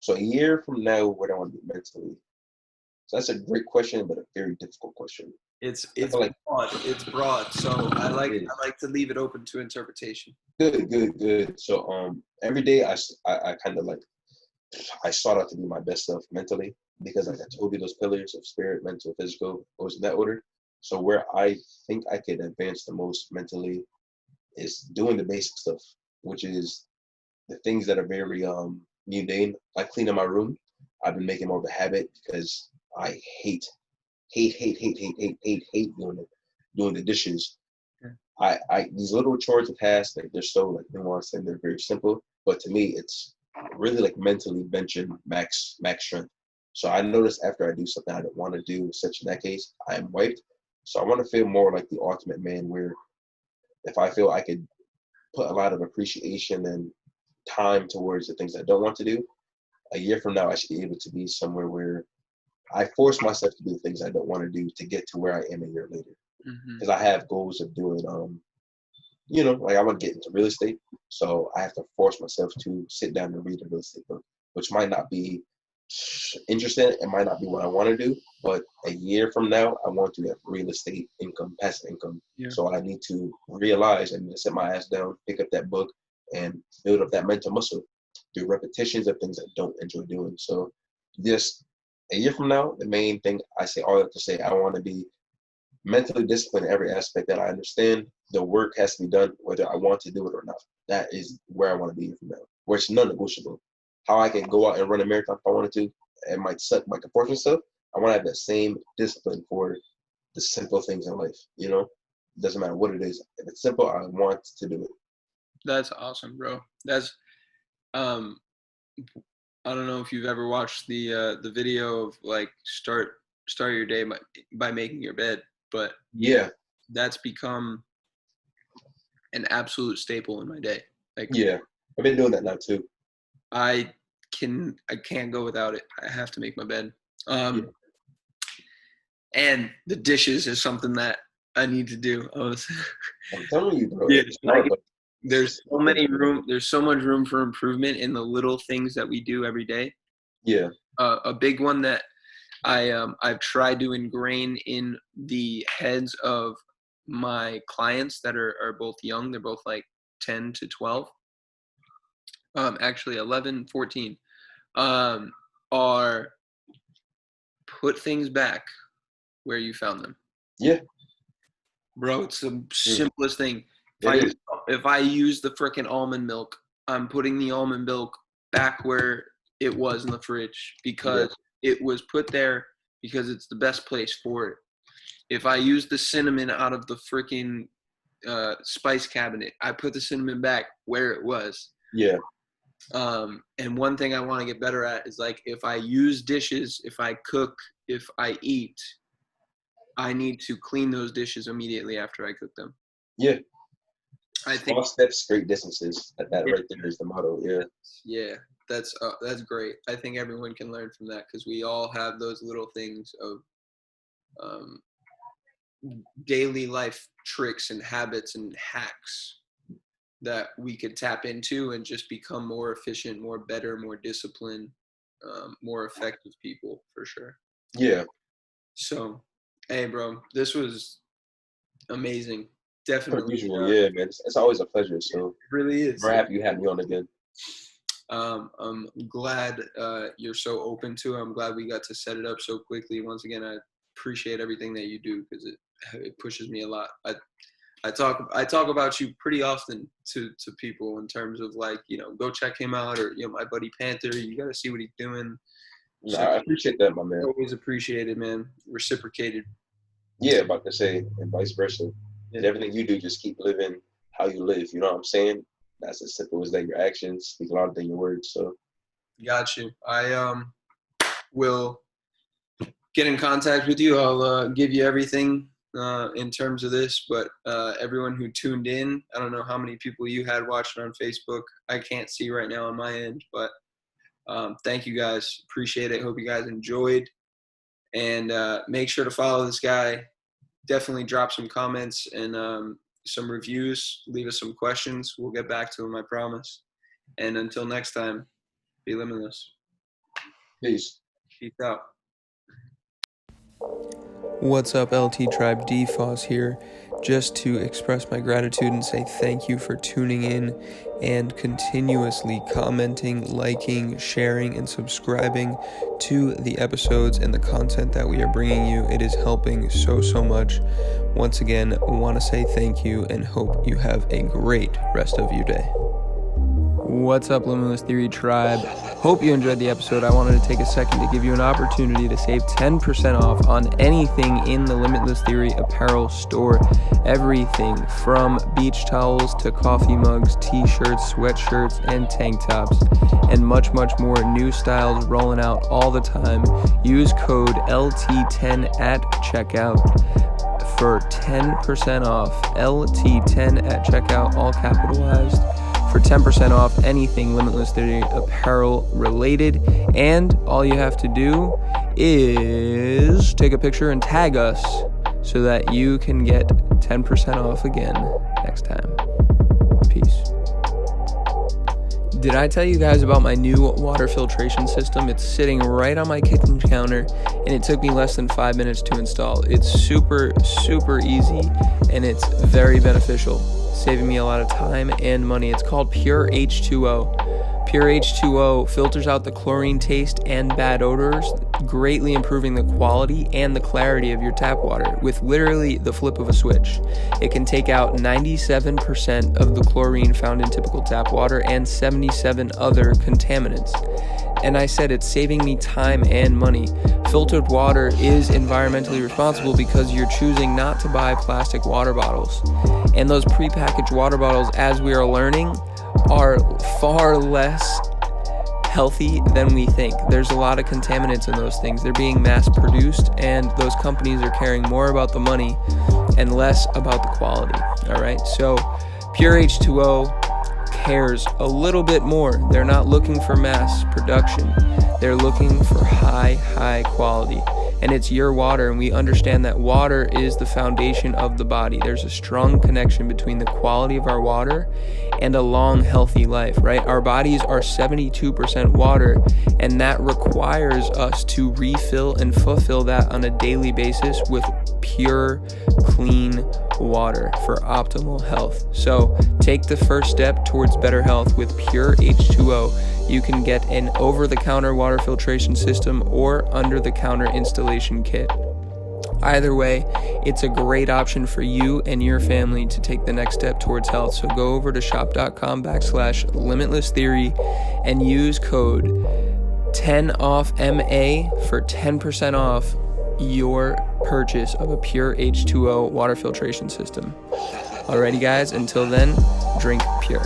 So a year from now, where do I want to be mentally? So that's a great question, but a very difficult question. It's broad. It's broad. So I like to leave it open to interpretation. Good. So every day I kind of like I sought out to be my best self mentally, because like I told you, those pillars of spirit, mental, physical goes in that order. So where I think I could advance the most mentally is doing the basic stuff, which is the things that are very mundane, like cleaning my room. I've been making more of a habit because I hate doing the dishes. I these little chores and tasks, like they're so like nuanced and they're very simple, but to me it's really like mentally benching max strength. So I notice after I do something I don't want to do, such in that case, I am wiped. So I want to feel more like the ultimate man, where if I feel I could put a lot of appreciation and time towards the things I don't want to do, a year from now I should be able to be somewhere where I force myself to do the things I don't want to do to get to where I am a year later. Because I have goals of doing, like I want to get into real estate. So I have to force myself to sit down and read a real estate book, which might not be interesting. It might not be what I want to do, but a year from now, I want to have real estate income, passive income. Yeah. So I need to realize and sit my ass down, pick up that book, and build up that mental muscle through repetitions of things I don't enjoy doing. So just a year from now, the main thing I say, all I have to say, I want to be mentally disciplined in every aspect that I understand. The work has to be done, whether I want to do it or not. That is where I want to be from now, where it's non-negotiable. How I can go out and run a marathon if I wanted to, it might suck, might force myself. I want to have that same discipline for the simple things in life. It doesn't matter what it is. If it's simple, I want to do it. That's awesome, bro. That's I don't know if you've ever watched the video of like start your day by making your bed, but yeah, that's become an absolute staple in my day. Like, yeah, I've been doing that now too. I can't go without it. I have to make my bed. And the dishes is something that I need to do. I'm telling you, bro. Yeah, there's so much room for improvement in the little things that we do every day. Yeah. A big one that I've tried to ingrain in the heads of my clients that are both young. They're both like 10 to 12. Actually 11, 14, are put things back where you found them. Yeah. Bro, it's the simplest thing. If I use the frickin' almond milk, I'm putting the almond milk back where it was in the fridge because it was put there because it's the best place for it. If I use the cinnamon out of the frickin' spice cabinet, I put the cinnamon back where it was. Yeah. And one thing I want to get better at is like if I use dishes, if I cook, if I eat, I need to clean those dishes immediately after I cook them. Yeah. I think small steps, great distances. That right there is the motto. Yeah. Yeah, that's great. I think everyone can learn from that because we all have those little things of daily life tricks and habits and hacks that we could tap into and just become more efficient, more better, more disciplined, more effective people for sure. Yeah. So, hey, bro, this was amazing. Definitely. Usual, yeah, man. It's always a pleasure. So it really is. We're happy you had me on again. I'm glad you're so open to it. I'm glad we got to set it up so quickly. Once again, I appreciate everything that you do because it pushes me a lot. I talk about you pretty often to people in terms of like, go check him out, or my buddy Panther, you got to see what he's doing. So I appreciate that, my man. Always appreciated, man. Reciprocated. Yeah, about to say, and vice versa. And everything you do, just keep living how you live. You know what I'm saying? That's as simple as that. Your actions speak louder than your words. So, got you. I will get in contact with you. I'll give you everything in terms of this. But everyone who tuned in, I don't know how many people you had watching on Facebook. I can't see right now on my end, but thank you guys. Appreciate it. Hope you guys enjoyed. And make sure to follow this guy. Definitely drop some comments and some reviews. Leave us some questions. We'll get back to them, I promise. And until next time, be limitless. Peace. Peace out. What's up, LT Tribe? DFOS here, just to express my gratitude and say thank you for tuning in and continuously commenting, liking, sharing, and subscribing to the episodes and the content that we are bringing you. It is helping so much. Once again, want to say thank you and hope you have a great rest of your day. What's up, Limitless Theory Tribe? Hope you enjoyed the episode. I wanted to take a second to give you an opportunity to save 10% off on anything in the Limitless Theory apparel store. Everything from beach towels to coffee mugs, t-shirts, sweatshirts, and tank tops, and much more. New styles rolling out all the time. Use code LT10 at checkout for 10% off. LT10 at checkout, all capitalized, for 10% off anything Limitless Theory apparel related. And all you have to do is take a picture and tag us so that you can get 10% off again next time. Peace. Did I tell you guys about my new water filtration system? It's sitting right on my kitchen counter, and it took me less than 5 minutes to install. It's super easy, and it's very beneficial, saving me a lot of time and money. It's called Pure H2O. Pure H2O filters out the chlorine taste and bad odors, greatly improving the quality and the clarity of your tap water with literally the flip of a switch. It can take out 97% of the chlorine found in typical tap water and 77 other contaminants. And I said it's saving me time and money. Filtered water is environmentally responsible because you're choosing not to buy plastic water bottles. And those prepackaged water bottles, as we are learning, are far less healthy than we think. There's a lot of contaminants in those things. They're being mass produced, and those companies are caring more about the money and less about the quality. All right, so Pure H2O cares a little bit more. They're not looking for mass production. They're looking for high quality. And it's your water, and we understand that water is the foundation of the body. There's a strong connection between the quality of our water and a long, healthy life, right? Our bodies are 72% water, and that requires us to refill and fulfill that on a daily basis with pure, clean water for optimal health. So take the first step towards better health with Pure H2O. You can get an over-the-counter water filtration system or under-the-counter installation kit. Either way, it's a great option for you and your family to take the next step towards health. So go over to shop.com/limitlesstheory and use code 10OFFMA for 10% off your purchase of a pure H2O water filtration system. Alrighty guys, until then, drink pure.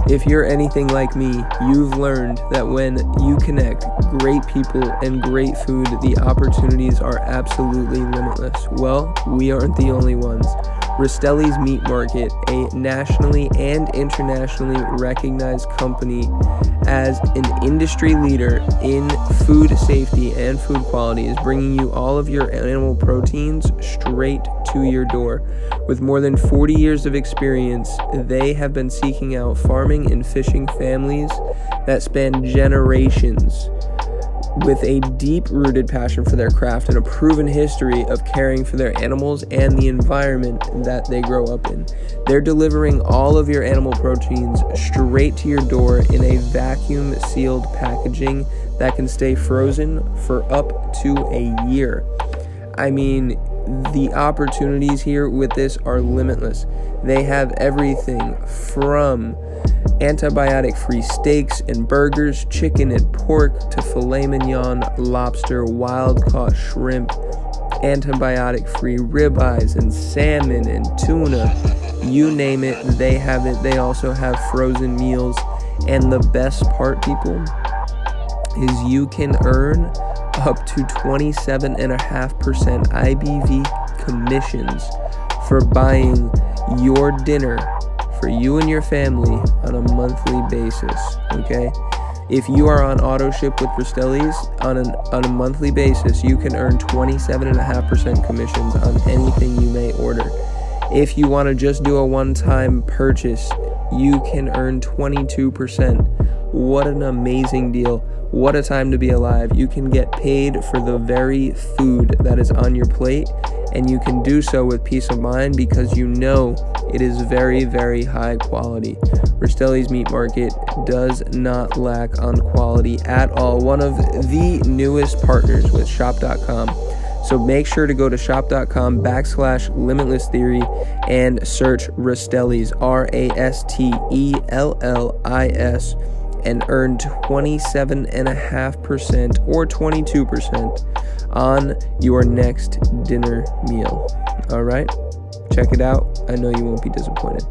If you're anything like me, you've learned that when you connect great people and great food, the opportunities are absolutely limitless. Well, we aren't the only ones. Rastelli's Meat Market, a nationally and internationally recognized company as an industry leader in food safety and food quality, is bringing you all of your animal proteins straight to your door. With more than 40 years of experience, they have been seeking out farming and fishing families that span generations, with a deep-rooted passion for their craft and a proven history of caring for their animals and the environment that they grow up in. They're delivering all of your animal proteins straight to your door in a vacuum-sealed packaging that can stay frozen for up to a year. I mean, the opportunities here with this are limitless. They have everything from antibiotic-free steaks and burgers, chicken and pork, to filet mignon, lobster, wild-caught shrimp, antibiotic-free ribeyes and salmon and tuna. You name it, they have it. They also have frozen meals. And the best part, people, is you can earn up to 27.5% IBV commissions for buying your dinner for you and your family on a monthly basis, okay? If you are on auto ship with Rastelli's on a monthly basis, you can earn 27.5% commissions on anything you may order. If you want to just do a one-time purchase, you can earn 22%. What an amazing deal. What a time to be alive. You can get paid for the very food that is on your plate, and you can do so with peace of mind because you know it is very, very high quality. Rastelli's Meat Market does not lack on quality at all. One of the newest partners with shop.com. So make sure to go to shop.com/limitlesstheory and search Rastelli's, Rastellis, and earn 27.5% or 22% on your next dinner meal. All right, check it out. I know you won't be disappointed.